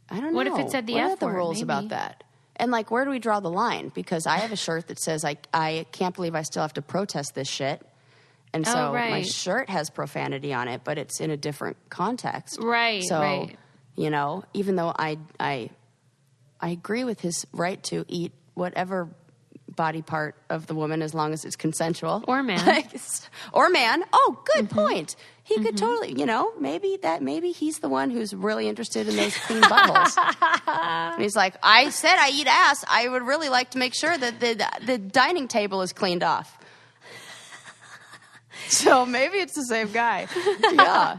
I don't know. What if it said the What F are the word? rules Maybe. about that? And where do we draw the line? Because I have a shirt that says I can't believe I still have to protest this shit. And so my shirt has profanity on it, but it's in a different context. Right, so, right. Even though I agree with his right to eat whatever body part of the woman as long as it's consensual. Or man. Or man. Oh, good point. He could totally, maybe he's the one who's really interested in those clean buttholes. And he's like, I said I eat ass. I would really like to make sure that the dining table is cleaned off. So maybe it's the same guy. Yeah.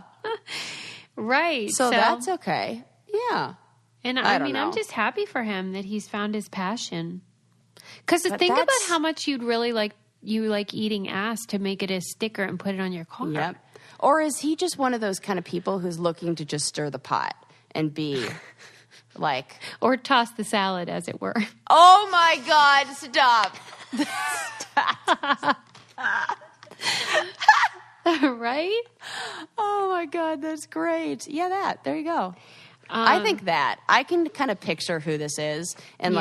Right. So that's okay. Yeah. And I don't I'm know. just happy for him that he's found his passion. Because think about that's- how much you'd really like eating ass to make it a sticker and put it on your car. Yep. Or is he just one of those kind of people who's looking to just stir the pot and be Or toss the salad, as it were. Oh my God, stop. Right? Oh my God, that's great. Yeah, there you go. I think that I can kind of picture who this is and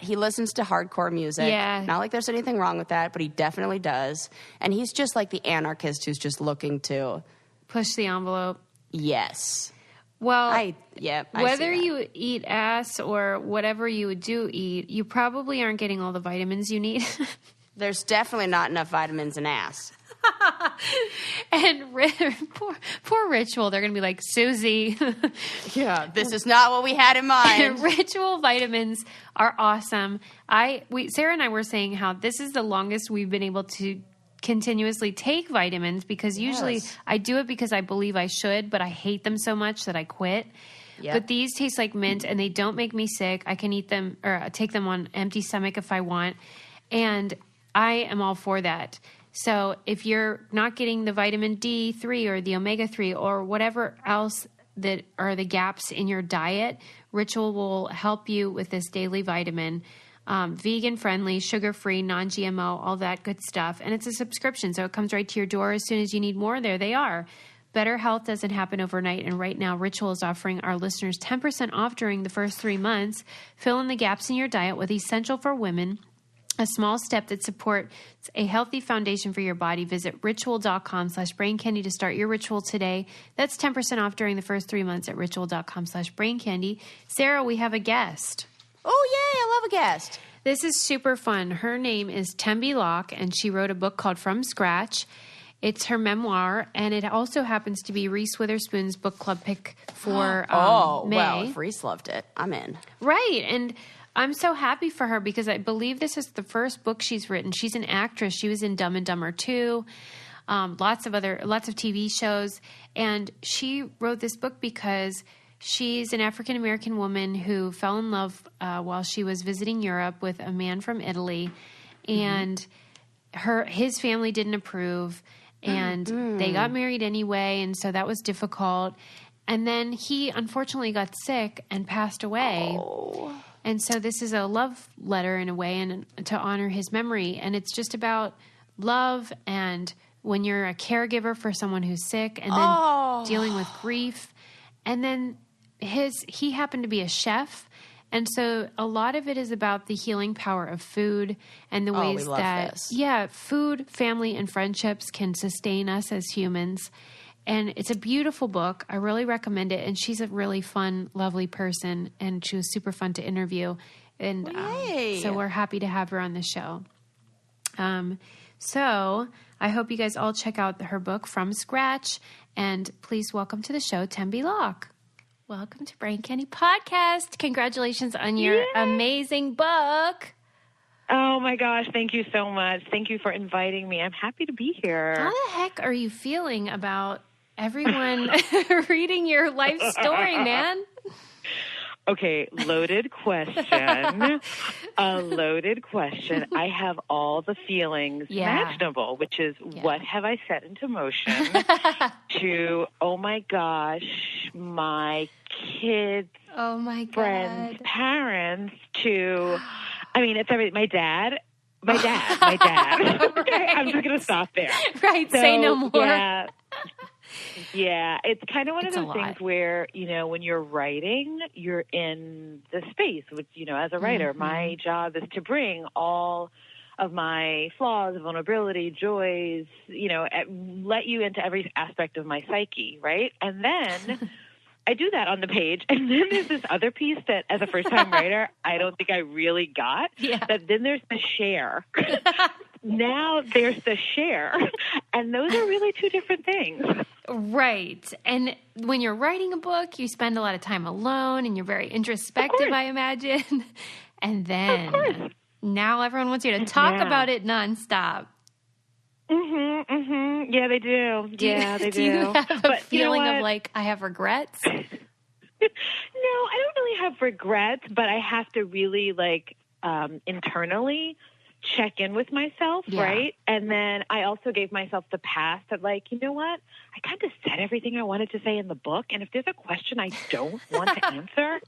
he listens to hardcore music. Yeah. Not like there's anything wrong with that, but he definitely does. And he's just like the anarchist who's just looking to push the envelope. Yes. Well, I see whether that. you eat ass or whatever you do eat, you probably aren't getting all the vitamins you need. There's definitely not enough vitamins in ass. And poor Ritual, they're going to be like, Susie. Yeah, this is not what we had in mind. Ritual vitamins are awesome. Sarah and I were saying how this is the longest we've been able to continuously take vitamins because usually I do it because I believe I should, but I hate them so much that I quit. Yep. But these taste like mint and they don't make me sick. I can eat them or take them on empty stomach if I want. And I am all for that. So if you're not getting the vitamin D3 or the omega-3 or whatever else that are the gaps in your diet, Ritual will help you with this daily vitamin. Vegan-friendly, sugar-free, non-GMO, all that good stuff. And it's a subscription, so it comes right to your door as soon as you need more. There they are. Better health doesn't happen overnight, and right now Ritual is offering our listeners 10% off during the first 3 months. Fill in the gaps in your diet with Essential for Women, a small step that supports a healthy foundation for your body. Visit ritual.com/braincandy to start your ritual today. That's 10% off during the first 3 months at ritual.com/braincandy. Sarah, we have a guest. Oh, yay, I love a guest. This is super fun. Her name is Tembi Locke, and she wrote a book called From Scratch. It's her memoir, and it also happens to be Reese Witherspoon's book club pick for May. Well, if Reese loved it, I'm in. Right, and I'm so happy for her because I believe this is the first book she's written. She's an actress. She was in Dumb and Dumber 2, lots of TV shows. And she wrote this book because She's an African-American woman who fell in love while she was visiting Europe with a man from Italy, and his family didn't approve, and they got married anyway, and so that was difficult. And then he unfortunately got sick and passed away. Oh. And so this is a love letter in a way, and to honor his memory. And it's just about love and when you're a caregiver for someone who's sick, and then dealing with grief. And then he happened to be a chef. And so a lot of it is about the healing power of food and the ways that, food, family, and friendships can sustain us as humans. And it's a beautiful book. I really recommend it. And she's a really fun, lovely person. And she was super fun to interview. And so we're happy to have her on the show. So I hope you guys all check out her book, From Scratch. And please welcome to the show, Tembi Locke. Welcome to Brain Candy Podcast. Congratulations on your amazing book. Oh, my gosh. Thank you so much. Thank you for inviting me. I'm happy to be here. How the heck are you feeling about everyone reading your life story, man? Okay, loaded question. A loaded question. I have all the feelings imaginable, which is what have I set into motion to, oh my gosh, my kids, friends, parents, to, I mean, it's everything. My dad. Okay, I'm just going to stop there. Right, so, say no more. Yeah, it's kind of one of those things where, when you're writing, you're in the space, which, as a writer, my job is to bring all of my flaws, vulnerability, joys, let you into every aspect of my psyche, right? And then I do that on the page. And then there's this other piece that, as a first-time writer, I don't think I really got. Yeah. That then there's the share. Now there's the share. And those are really two different things. Right. And when you're writing a book, you spend a lot of time alone and you're very introspective, I imagine. And then now everyone wants you to talk about it nonstop. Yeah, they do. They do. Do you have a feeling of like, I have regrets? No, I don't really have regrets, but I have to really internally check in with myself, right? And then I also gave myself the pass of you know what? I kind of said everything I wanted to say in the book, and if there's a question I don't want to answer,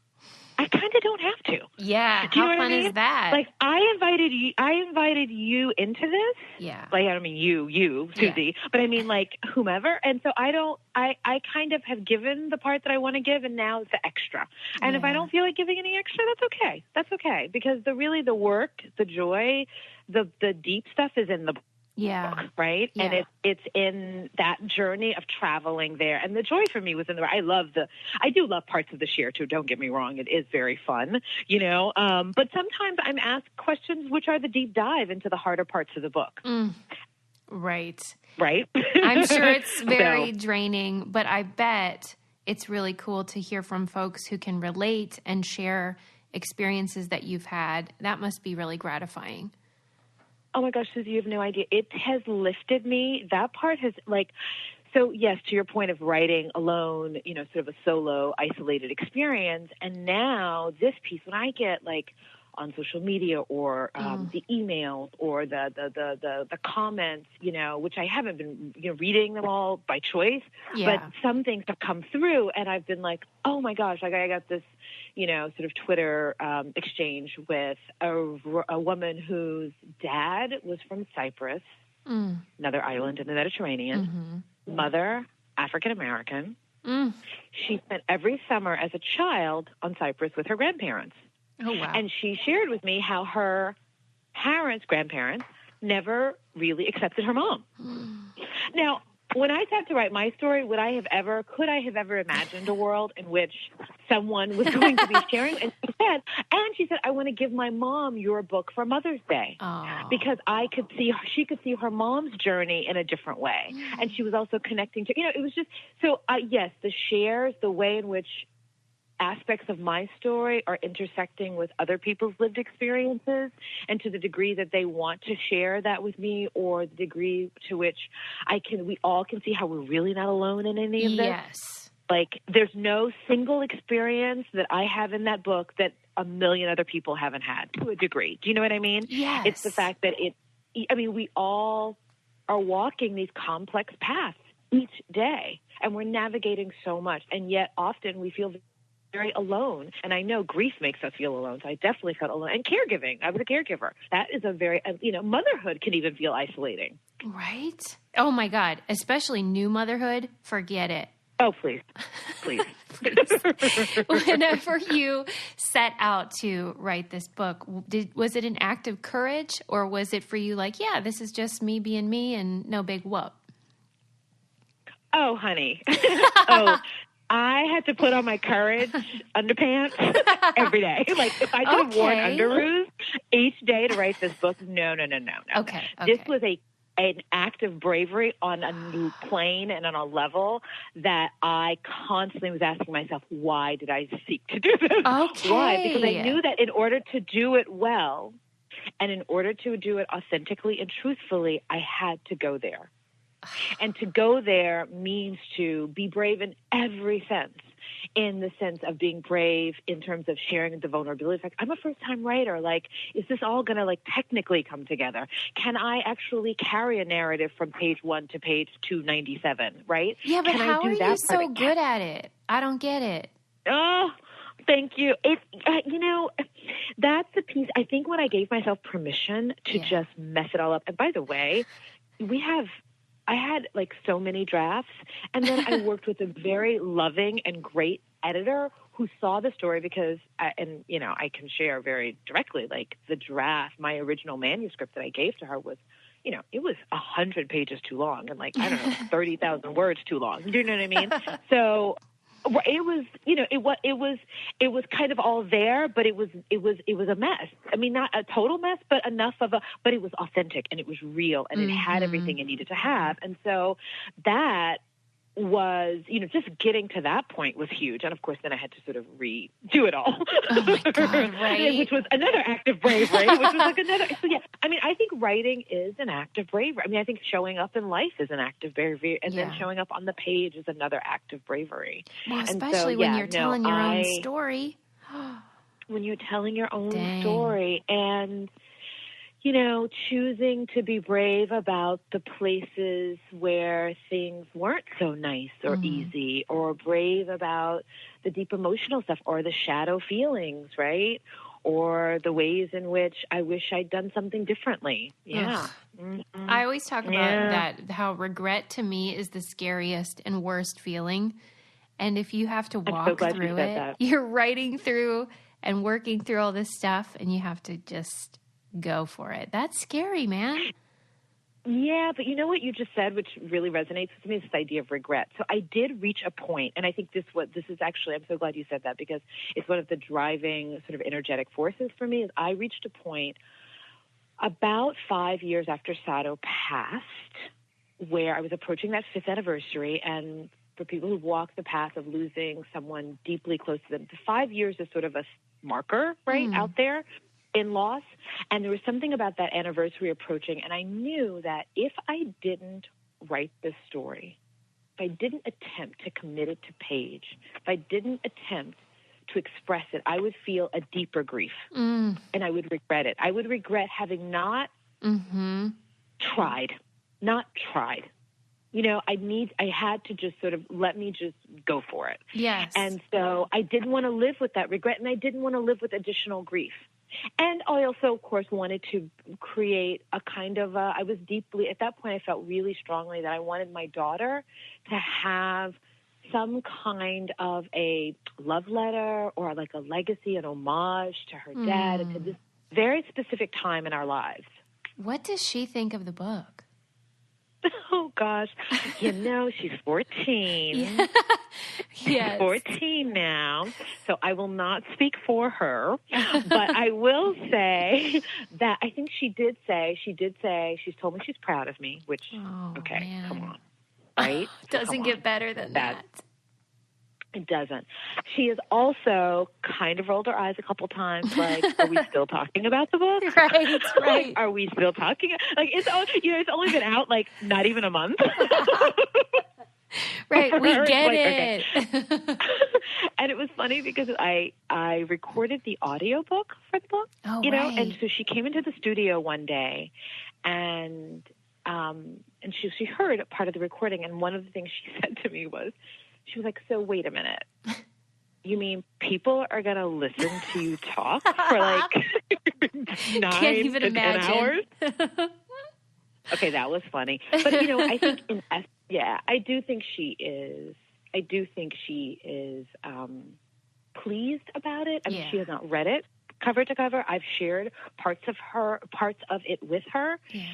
I kind of don't have to. Yeah. Do you know how fun is that? I invited you into this. Yeah. I don't mean you, Susie, but I mean whomever. And so I kind of have given the part that I want to give, and now it's the extra. And if I don't feel like giving any extra, that's okay. That's okay. Because the work, the joy, the deep stuff is in the book, right? Yeah. And it's in that journey of traveling there. And the joy for me was in I do love parts of the share too, don't get me wrong. It is very fun, but sometimes I'm asked questions which are the deep dive into the harder parts of the book. Right. Right? I'm sure it's very draining, but I bet it's really cool to hear from folks who can relate and share experiences that you've had. That must be really gratifying. Oh my gosh, Susie, you have no idea. It has lifted me. That part has so yes, to your point of writing alone, sort of a solo, isolated experience. And now this piece, when I get on social media or the emails or the comments, which I haven't been reading them all by choice, but some things have come through and I've been oh my gosh, I got this, sort of Twitter exchange with a woman whose dad was from Cyprus, another island in the Mediterranean, mother, African-American. She spent every summer as a child on Cyprus with her grandparents. Oh, wow. And she shared with me how her grandparents, never really accepted her mom. Now, when I sat to write my story, could I have ever imagined a world in which someone was going to be sharing? And she said, I want to give my mom your book for Mother's Day. Because she could see her mom's journey in a different way. And she was also connecting to, it was just, so yes, the shares, the way in which aspects of my story are intersecting with other people's lived experiences, and to the degree that they want to share that with me, or the degree to which we all can see how we're really not alone in any of this. Yes. Like, there's no single experience that I have in that book that a million other people haven't had to a degree. Do you know what I mean? Yes. It's the fact that we all are walking these complex paths each day, and we're navigating so much. And yet often we feel very alone. And I know grief makes us feel alone. So I definitely felt alone. And caregiving. I was a caregiver. That is a very, motherhood can even feel isolating. Right? Oh my God. Especially new motherhood. Forget it. Oh, please. Please. Whenever you set out to write this book, was it an act of courage, or was it for you like, yeah, this is just me being me and no big whoop? Oh, honey. I had to put on my courage underpants every day. Like, if I could have worn underoos each day to write this book, no. Okay. This was an act of bravery on a new plane and on a level that I constantly was asking myself, why did I seek to do this? Okay. Why? Because I knew that in order to do it well and in order to do it authentically and truthfully, I had to go there. And to go there means to be brave in every sense, in the sense of being brave in terms of sharing the vulnerability. Like, I'm a first-time writer. Like, is this all going to, technically come together? Can I actually carry a narrative from page 1 to page 297, right? Yeah, but how are you so good at it? I don't get it. Oh, thank you. That's the piece. I think when I gave myself permission to just mess it all up. And by the way, I had so many drafts, and then I worked with a very loving and great editor who saw the story because, I can share very directly, the draft, my original manuscript that I gave to her was, it was 100 pages too long and 30,000 words too long. Do you know what I mean? So it was, it was kind of all there, but it was a mess. I mean, not a total mess, but but it was authentic and it was real and it had everything it needed to have. And so that was, just getting to that point was huge. And of course, then I had to sort of redo it all. Oh my God, right. Which was another act of bravery, which was another. So yeah, I mean, I think writing is an act of bravery. I mean, I think showing up in life is an act of bravery. And then showing up on the page is another act of bravery. Well, especially when you're telling your own story. When you're telling your own story and, choosing to be brave about the places where things weren't so nice or easy, or brave about the deep emotional stuff or the shadow feelings, right? Or the ways in which I wish I'd done something differently. Yeah. I always talk about that, how regret to me is the scariest and worst feeling. And if you have to walk through it, you're writing through and working through all this stuff and you have to just go for it. That's scary, man. Yeah, but you know what you just said, which really resonates with me, is this idea of regret. So I did reach a point, and I think this is actually, I'm so glad you said that because it's one of the driving sort of energetic forces for me, is I reached a point about 5 years after Sato passed where I was approaching that 5th anniversary, and for people who walk the path of losing someone deeply close to them, the 5 years is sort of a marker, right, out there in loss. And there was something about that anniversary approaching, and I knew that if I didn't write this story, if I didn't attempt to commit it to page, if I didn't attempt to express it, I would feel a deeper grief, and I would regret it. I would regret having not tried. I had to just sort of let me just go for it. Yes. And so I didn't want to live with that regret, and I didn't want to live with additional grief. And I also, of course, wanted to create a kind of I was deeply, at that point, I felt really strongly that I wanted my daughter to have some kind of a love letter or like a legacy, an homage to her dad and to this very specific time in our lives. What does she think of the book? Oh, gosh. She's 14. Yes. She's 14 now, so I will not speak for her. But I will say that I think she did say, she's told me she's proud of me, which, man. Come on. Right? Doesn't get better than that. It doesn't. She has also kind of rolled her eyes a couple times, like, are we still talking about the book? Right. Are we still talking? Like, it's only been out, like, not even a month. Right, we get like, it. Okay. And it was funny because I recorded the audiobook for the book, Oh, you know, right. and so she came into the studio one day and she heard a part of the recording, and one of the things she said to me was, she was like, so wait a minute. You mean people are going to listen to you talk for like 9 even to 10 hours? Okay, that was funny. But, you know, I think, I do think she is pleased about it. I mean, she has not read it cover to cover. I've shared parts of it with her. Yeah.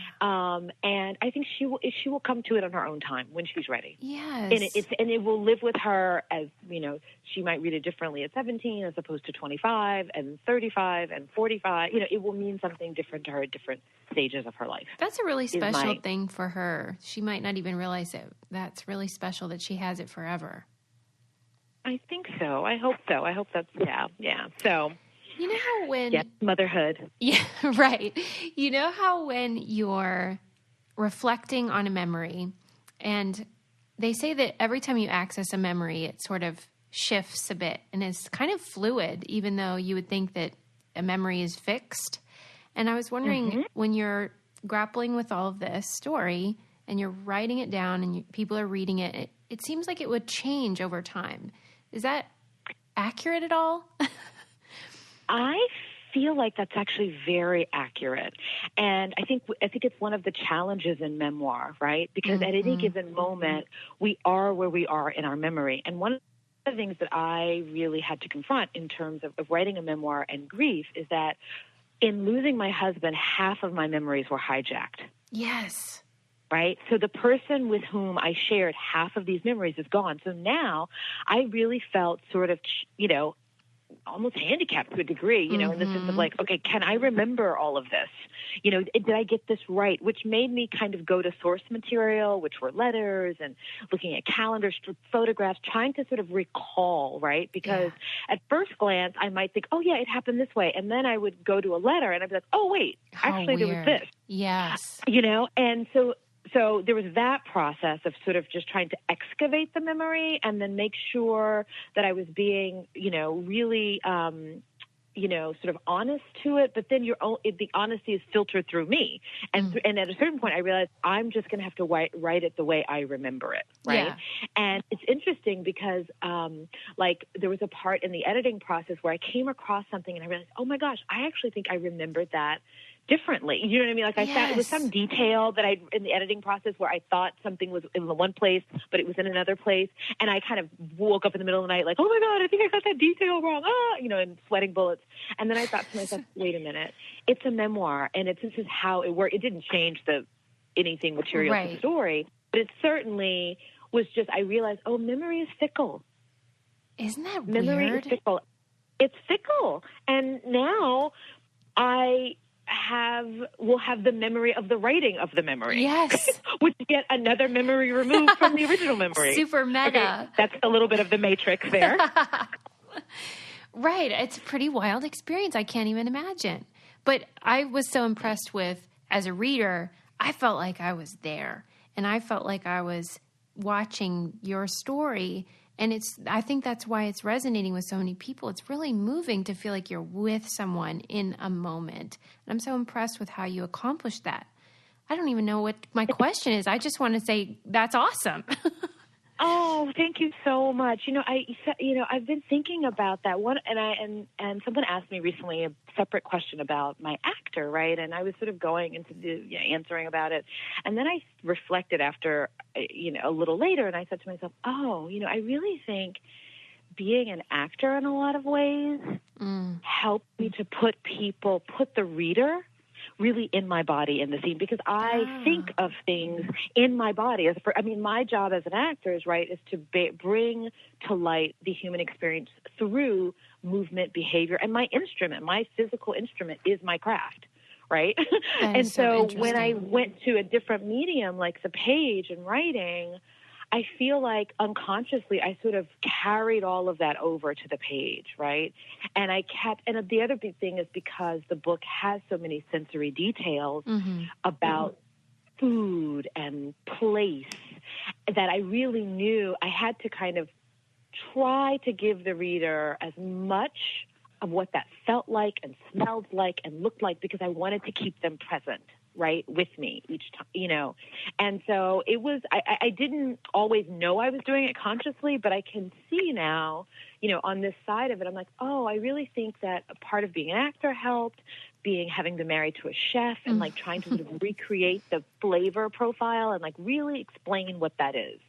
And I think she will come to it on her own time when she's ready. Yes. And it will live with her as, you know, she might read it differently at 17 as opposed to 25 and 35 and 45. You know, it will mean something different to her at different stages of her life. That's a really special thing for her. She might not even realize it. That's really special that she has it forever. I think so. I hope so. I hope that's, yeah. So, you know how when... Yes, motherhood. Yeah, right. You know how when you're reflecting on a memory, and they say that every time you access a memory, it sort of shifts a bit and is kind of fluid, even though you would think that a memory is fixed. And I was wondering, when you're grappling with all of this story and you're writing it down and people are reading it, it seems like it would change over time. Is that accurate at all? I feel like that's actually very accurate. And I think it's one of the challenges in memoir, right? Because at any given moment, we are where we are in our memory. And one of the things that I really had to confront in terms of writing a memoir and grief is that in losing my husband, half of my memories were hijacked. Yes. Right? So the person with whom I shared half of these memories is gone. So now I really felt sort of, you know, almost handicapped to a degree, you know, in the sense of like, okay, can I remember all of this? You know, did I get this right? Which made me kind of go to source material, which were letters and looking at calendars, photographs, trying to sort of recall, right? Because at first glance, I might think, oh, yeah, it happened this way. And then I would go to a letter and I'd be like, oh, wait, actually there was this. Yes. You know, and so there was that process of sort of just trying to excavate the memory and then make sure that I was being, you know, really, you know, sort of honest to it. But then the honesty is filtered through me. And at a certain point, I realized I'm just going to have to write it the way I remember it. Right. Yeah. And it's interesting because, like, there was a part in the editing process where I came across something and I realized, oh my gosh, I actually think I remembered that differently. You know what I mean? Like I thought it was some detail that in the editing process where I thought something was in the one place, but it was in another place. And I kind of woke up in the middle of the night like, oh my God, I think I got that detail wrong. You know, and sweating bullets. And then I thought to myself, wait a minute, it's a memoir. And this is how it worked. It didn't change anything material to the story, but it certainly was just, I realized, oh, memory is fickle. Isn't that memory weird? Is fickle. It's fickle. And now will have the memory of the writing of the memory. Yes. Which is yet another memory removed from the original memory. Super meta. Okay, that's a little bit of the Matrix there. Right. It's a pretty wild experience. I can't even imagine. But I was so impressed with, as a reader, I felt like I was there. And I felt like I was watching your story. And I think that's why it's resonating with so many people. It's really moving to feel like you're with someone in a moment. And I'm so impressed with how you accomplished that. I don't even know what my question is. I just want to say that's awesome. Oh, thank you so much. You know, I've been thinking about that one, and someone asked me recently a separate question about my actor, right? And I was sort of going into answering about it, and then I reflected after, a little later, and I said to myself, oh, I really think being an actor in a lot of ways helped me to put the reader really in my body in the scene, because I think of things in my body. My job as an actor is to bring to light the human experience through movement, behavior, and my physical instrument is my craft, right? And so when I went to a different medium like the page and writing, I feel like unconsciously I sort of carried all of that over to the page, right? And and the other big thing is because the book has so many sensory details about food and place that I really knew I had to kind of try to give the reader as much of what that felt like and smelled like and looked like, because I wanted to keep them present, right, with me each time, And so it was, I didn't always know I was doing it consciously, but I can see now, on this side of it, I'm like, oh, I really think that a part of being an actor helped, having been married to a chef and like trying to sort of recreate the flavor profile and like really explain what that is.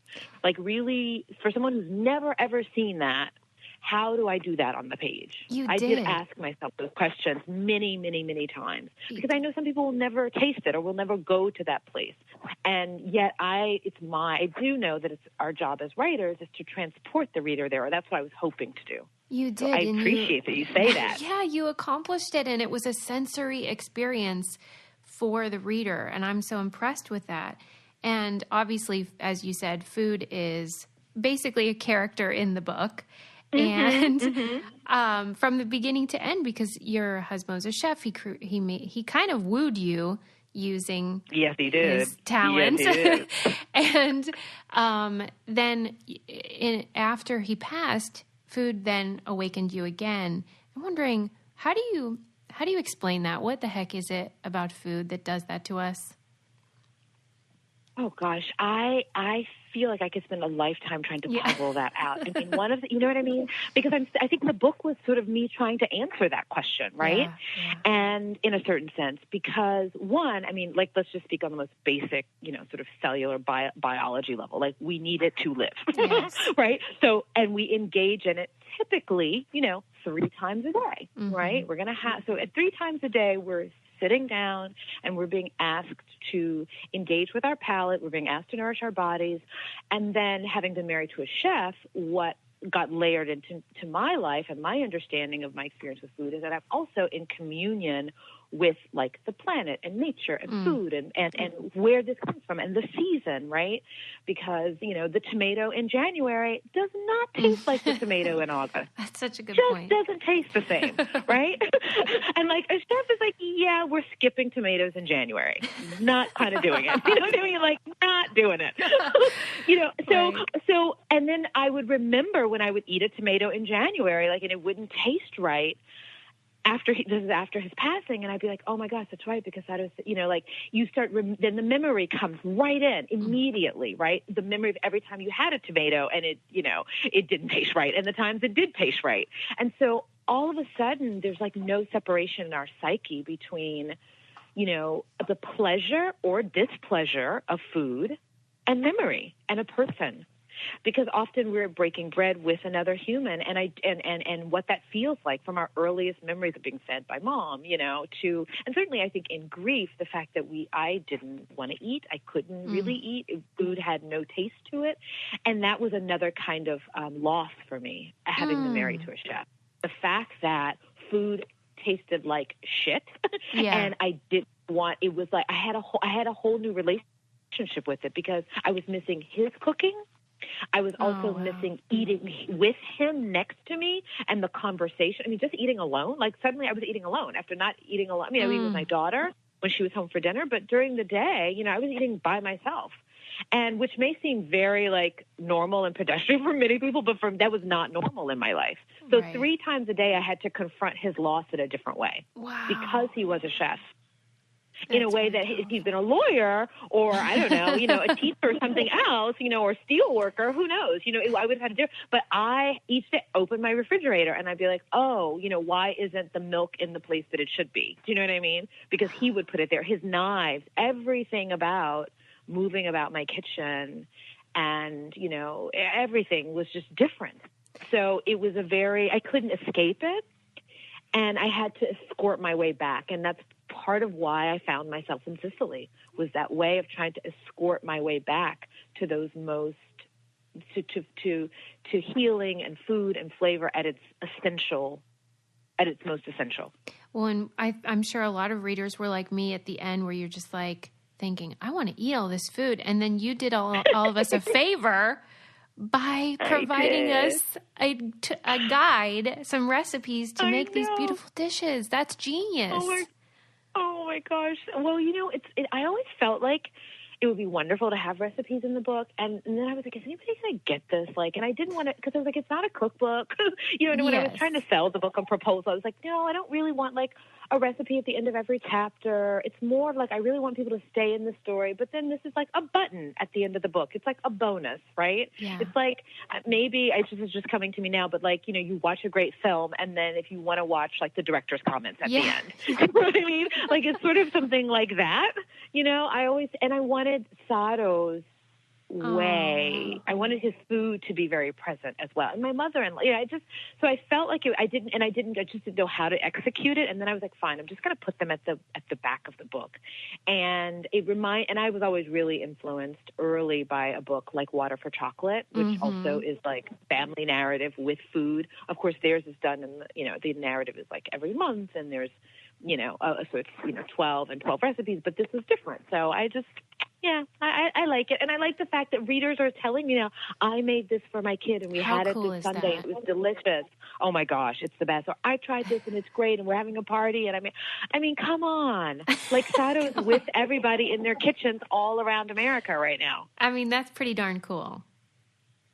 Like really, for someone who's never ever seen that, how do I do that on the page? I did ask myself those questions many, many, many times, because I know some people will never taste it or will never go to that place. And yet I do know that it's our job as writers is to transport the reader there. Or that's what I was hoping to do. You did. So I appreciate that you say that. Yeah, you accomplished it, and it was a sensory experience for the reader, and I'm so impressed with that. And obviously, as you said, food is basically a character in the book. And from the beginning to end, because your husband was a chef, he kind of wooed you using his talents. Yes, he did. And then after he passed, food then awakened you again. I'm wondering, how do you explain that? What the heck is it about food that does that to us? Oh gosh, I feel like I could spend a lifetime trying to puzzle that out. I mean, you know what I mean? Because I think the book was sort of me trying to answer that question, right? Yeah. And in a certain sense, because one, I mean, like, let's just speak on the most basic, sort of cellular biology level. Like, we need it to live, yes. Right? So, and we engage in it typically, 3 times a day, right? We're going to so at 3 times a day, we're sitting down and we're being asked to engage with our palate. We're being asked to nourish our bodies. And then, having been married to a chef, what got layered into my life and my understanding of my experience with food is that I'm also in communion with like the planet and nature and food and where this comes from and the season, right? Because, the tomato in January does not taste like the tomato in August. That's such a good point. Just doesn't taste the same, right? And like a chef is like, yeah, we're skipping tomatoes in January. Not kind of doing it. You know what I mean? Like, not doing it. So, and then I would remember when I would eat a tomato in January, like, and it wouldn't taste right. This is after his passing, and I'd be like, oh my gosh, that's right, because that is, like, you start, then the memory comes right in immediately, right? The memory of every time you had a tomato and it, it didn't taste right, and the times it did taste right. And so all of a sudden, there's like no separation in our psyche between, the pleasure or displeasure of food and memory and a person. Because often we're breaking bread with another human, and what that feels like from our earliest memories of being fed by mom, and certainly I think in grief, the fact that I didn't want to eat, I couldn't really eat, food had no taste to it, and that was another kind of loss for me, having been married to a chef. The fact that food tasted like shit, and I didn't want. It was like I had a whole new relationship with it because I was missing his cooking. I was also missing eating with him next to me and the conversation. I mean, just eating alone. Like, suddenly I was eating alone after not eating alone. I mean, I eat with my daughter when she was home for dinner, but during the day, I was eating by myself. And which may seem very, like, normal and pedestrian for many people, but that was not normal in my life. So 3 times a day I had to confront his loss in a different way because he was a chef. In a way that if he'd been a lawyer or, I don't know, a teacher or something else, or a steel worker, who knows, I would have had to do it. But I each day open my refrigerator and I'd be like, oh, why isn't the milk in the place that it should be? Do you know what I mean? Because he would put it there. His knives, everything about moving about my kitchen and, everything was just different. So it was I couldn't escape it. And I had to escort my way back. And that's part of why I found myself in Sicily, was that way of trying to escort my way back to those to healing and food and flavor at its most essential. Well, and I'm sure a lot of readers were like me at the end, where you're just like thinking, I want to eat all this food. And then you did all of us a favor by providing us a guide, some recipes to make these beautiful dishes. That's genius. Oh my gosh. Well, I always felt like it would be wonderful to have recipes in the book. And then I was like, is anybody going to get this? Like, and I didn't want to, because I was like, it's not a cookbook. You know, and when I was trying to sell the book on proposal, I was like, no, I don't really want like a recipe at the end of every chapter. It's more like I really want people to stay in the story. But then this is like a button at the end of the book. It's like a bonus, right? Yeah. It's like maybe it's just coming to me now, but like, you know, you watch a great film and then if you want to watch like the director's comments at the end, you know what I mean? Like it's sort of something like that. You know, I wanted Sado's way. I wanted his food to be very present as well. And my mother-in-law, so I felt like I just didn't know how to execute it. And then I was like, fine, I'm just going to put them at the back of the book. And and I was always really influenced early by a book like Water for Chocolate, which also is like family narrative with food. Of course, theirs is done in the narrative is like every month and there's, so it's, 12 and 12 recipes, but this was different. So I like it. And I like the fact that readers are telling me now, I made this for my kid and we had it this Sunday. It was delicious. Oh my gosh, it's the best. Or I tried this and it's great and we're having a party. And I mean, come on. Like Sado's with everybody in their kitchens all around America right now. I mean, that's pretty darn cool.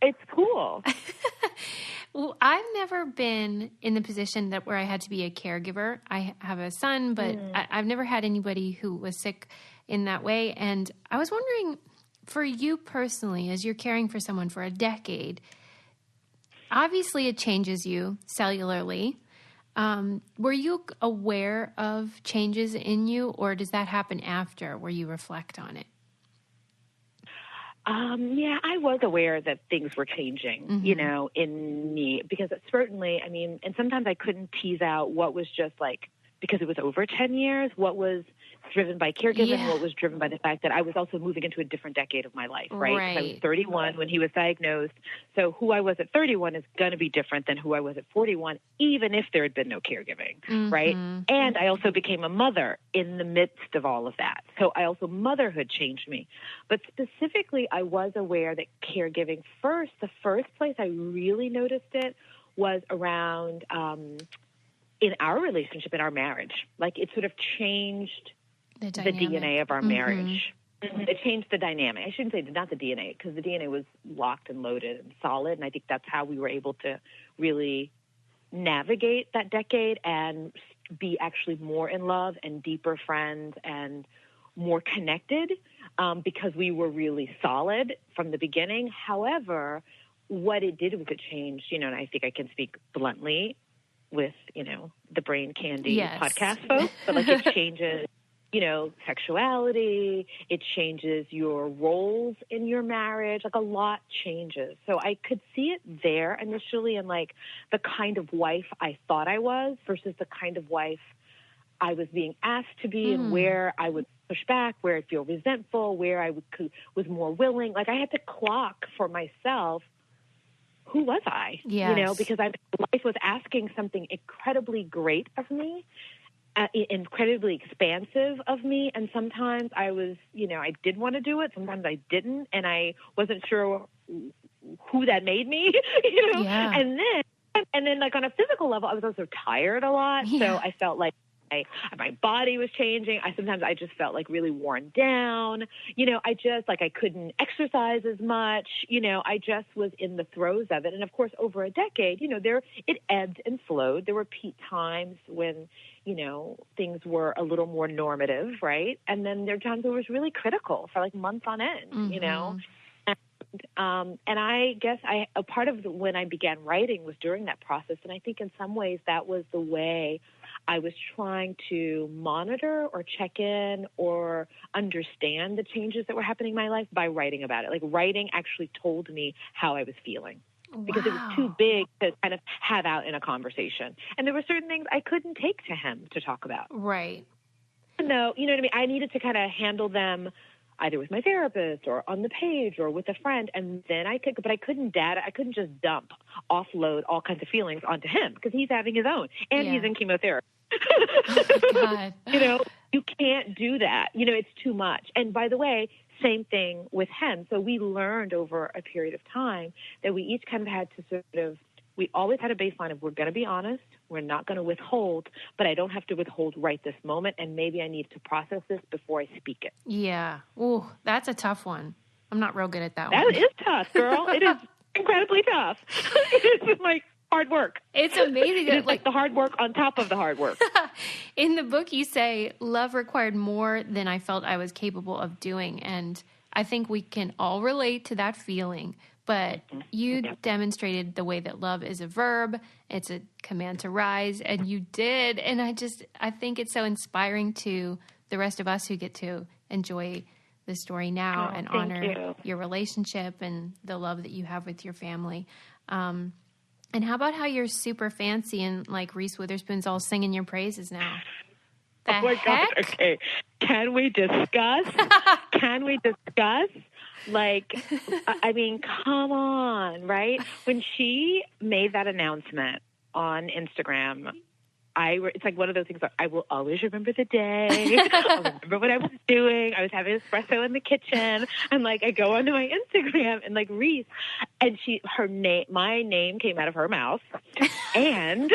It's cool. Well, I've never been in the position where I had to be a caregiver. I have a son, but I've never had anybody who was sick in that way. And I was wondering, for you personally, as you're caring for someone for a decade, obviously it changes you cellularly. Were you aware of changes in you, or does that happen after where you reflect on it? Yeah, I was aware that things were changing, in me, because certainly, and sometimes I couldn't tease out what was just like, because it was over 10 years, what was driven by caregiving, what was driven by the fact that I was also moving into a different decade of my life, right? I was 31 when he was diagnosed. So who I was at 31 is going to be different than who I was at 41, even if there had been no caregiving, right? And I also became a mother in the midst of all of that. So motherhood changed me. But specifically, I was aware that caregiving the first place I really noticed it was around in our relationship, in our marriage. Like it sort of changed the DNA of our marriage. It changed the dynamic. I shouldn't say not the DNA, because the DNA was locked and loaded and solid. And I think that's how we were able to really navigate that decade and be actually more in love and deeper friends and more connected, because we were really solid from the beginning. However, what it did was it changed, and I think I can speak bluntly with, the Brain Candy podcast folks, but like it changes, sexuality, it changes your roles in your marriage, like a lot changes. So I could see it there initially in like the kind of wife I thought I was versus the kind of wife I was being asked to be, and where I would push back, where I'd feel resentful, where I was more willing. Like I had to clock for myself, who was I? Yes. Because life was asking something incredibly great of me, incredibly expansive of me. And sometimes I was, I did want to do it. Sometimes I didn't. And I wasn't sure who that made me, Yeah. And then like on a physical level, I was also tired a lot. Yeah. So I felt like my body was changing. Sometimes I just felt like really worn down. I couldn't exercise as much. I just was in the throes of it. And of course, over a decade, it ebbed and flowed. There were peak times when, things were a little more normative, right? And then there are times where it was really critical for like months on end, And I guess a part of when I began writing was during that process. And I think in some ways that was the way I was trying to monitor or check in or understand the changes that were happening in my life by writing about it. Like writing actually told me how I was feeling. Because it was too big to kind of have out in a conversation. And there were certain things I couldn't take to him to talk about. Right. No, you know what I mean? I needed to kind of handle them either with my therapist or on the page or with a friend. And then but I couldn't just offload all kinds of feelings onto him because he's having his own and he's in chemotherapy. Oh, God. You can't do that. It's too much. And by the way, same thing with him. So we learned over a period of time that we each kind of had to sort of we always had a baseline of we're going to be honest, we're not going to withhold, but I don't have to withhold right this moment, and maybe I need to process this before I speak it. Yeah. Ooh, that's a tough one. I'm not real good at that one. That is tough, girl. It is incredibly tough. It is like hard work. It's amazing. It's like the hard work on top of the hard work. In the book, you say, love required more than I felt I was capable of doing. And I think we can all relate to that feeling. But you demonstrated the way that love is a verb. It's a command to rise. And you did. And I think it's so inspiring to the rest of us who get to enjoy the story now and honor your relationship and the love that you have with your family. And how about how you're super fancy and like Reese Witherspoon's all singing your praises now? Oh my God. Okay. Can we discuss? Like, I mean, come on, right? When she made that announcement on Instagram, it's like one of those things where I will always remember the day. I'll remember what I was doing. I was having espresso in the kitchen. And like, I go onto my Instagram and like Reese, and my name came out of her mouth and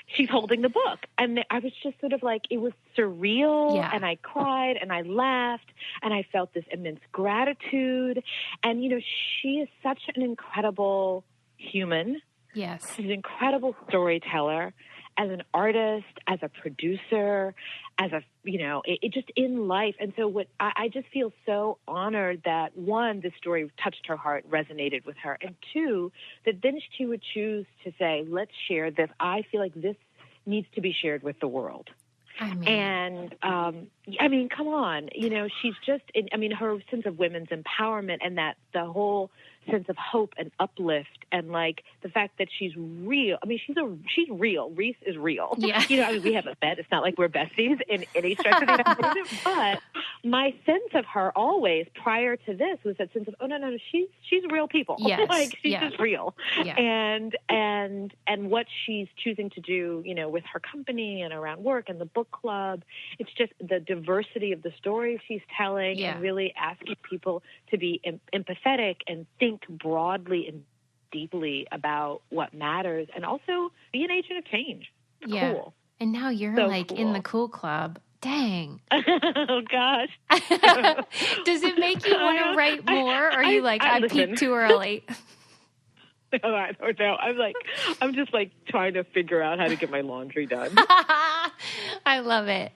she's holding the book. And I was just sort of like, it was surreal. And I cried and I laughed and I felt this immense gratitude. And, you know, she is such an incredible human. Yes. She's an incredible storyteller. As an artist, as a producer, as a, you know, it just in life. And so I just feel so honored that, one, the story touched her heart, resonated with her, and two, that then she would choose to say, let's share this. I feel like this needs to be shared with the world. And, I mean, come on, you know, she's just, her sense of women's empowerment and that the whole sense of hope and uplift and like the fact that she's real. I mean, she's real. Reese is real. Yeah. You know, I mean, we haven't met. It's not like we're besties in any stretch of the imagination, but my sense of her always prior to this was that sense of, oh, no, she's real people. Yes. Like she's just real. Yeah. And what she's choosing to do, you know, with her company and around work and the book club, it's just the diversity of the stories she's telling and really asking people to be empathetic and think broadly and deeply about what matters and also be an agent of change. Yeah. Cool. And now you're So like cool. in the cool club. Dang. Oh, gosh. Does it make you want to write more? Or are you like, I peaked too early? No, I don't know. I'm just like trying to figure out how to get my laundry done. I love it.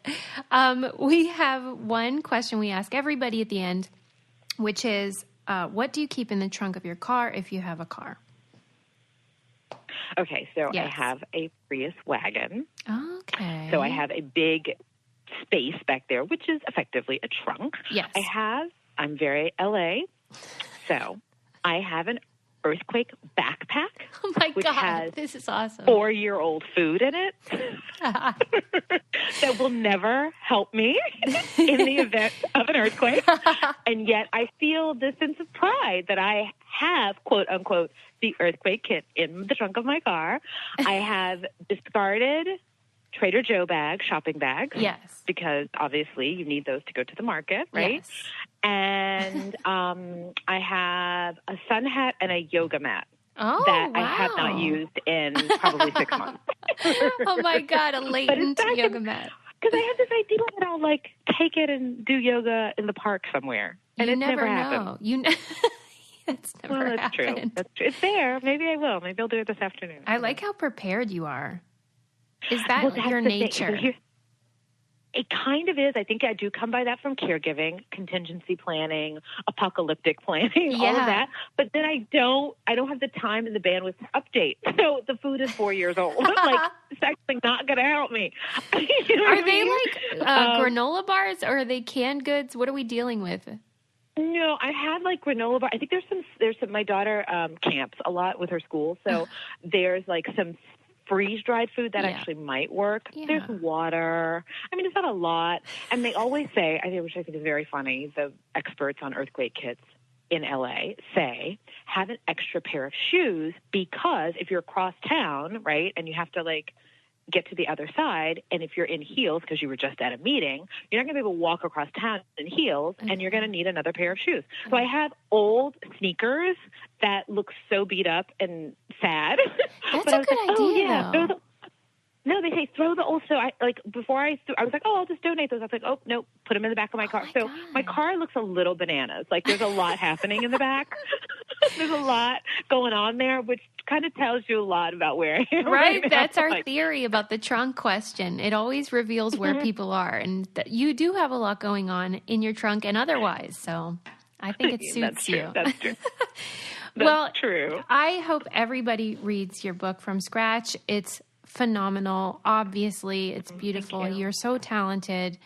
We have one question we ask everybody at the end, which is, what do you keep in the trunk of your car if you have a car? Okay, so I have a Prius wagon. Okay. So I have a big space back there, which is effectively a trunk. Yes. I'm very LA, so I have an earthquake backpack. Oh my which God, has this is awesome. 4-year-old food in it that will never help me in the event of an earthquake. And yet I feel this sense of pride that I have, quote unquote, the earthquake kit in the trunk of my car. I have discarded Trader Joe bags, shopping bags. Yes. Because obviously you need those to go to the market, right? Yes. And I have a sun hat and a yoga mat. Oh, that wow. I have not used in probably 6 months. Oh my God, a latent yoga mat. Because I have this idea that I'll like take it and do yoga in the park somewhere. And you it's never happened. That's never that's true. happened. That's true. It's there. Maybe I will. Maybe I'll do it this afternoon. I like how prepared you are. Is that your nature? It kind of is. I think I do come by that from caregiving, contingency planning, apocalyptic planning, all of that. But then I don't have the time and the bandwidth to update. So the food is 4 years old. Like, it's actually not going to help me. You know are they like granola bars or are they canned goods? What are we dealing with? No, I had like granola bar. I think there's some, my daughter camps a lot with her school. So there's like some freeze-dried food that actually might work. Yeah. There's water. I mean, it's not a lot. And they always say, which I think is very funny, the experts on earthquake kits in LA say, have an extra pair of shoes because if you're across town, right, and you have to like get to the other side, and if you're in heels because you were just at a meeting, you're not going to be able to walk across town in heels, and you're going to need another pair of shoes. So I have old sneakers that look so beat up and sad. That's but a good idea, though. No, they say throw the old. So I before I was like, oh, I'll just donate those. I was like, oh no, put them in the back of my car. So my car looks a little bananas. Like there's a lot happening in the back. There's a lot going on there, which kind of tells you a lot about where I am. Right, that's our like, theory about the trunk question. It always reveals where people are, and you do have a lot going on in your trunk and otherwise. So I think it suits you. That's true. Well, true. I hope everybody reads your book from scratch. It's phenomenal. Obviously, it's beautiful. You're so talented.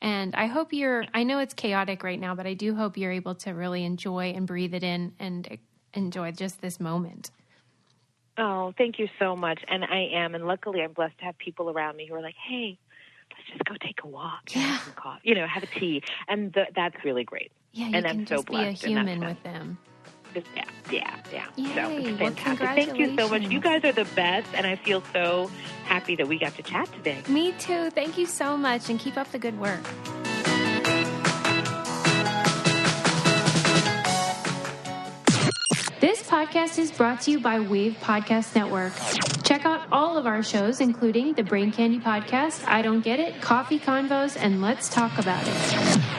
And I hope I know it's chaotic right now, but I do hope you're able to really enjoy and breathe it in and enjoy just this moment. Oh, thank you so much. And I am. And luckily, I'm blessed to have people around me who are like, hey, let's just go take a walk, have some coffee, have a tea. And that's really great. Yeah, you and can I'm just so blessed be a human with them. Yeah. Yay. So it's Well, fantastic. Thank you so much. You guys are the best, and I feel so happy that we got to chat today. Me too. Thank you so much, and keep up the good work. This podcast is brought to you by Wave Podcast Network. Check out all of our shows, including the Brain Candy Podcast, I Don't Get It, Coffee Convos, and Let's Talk About It.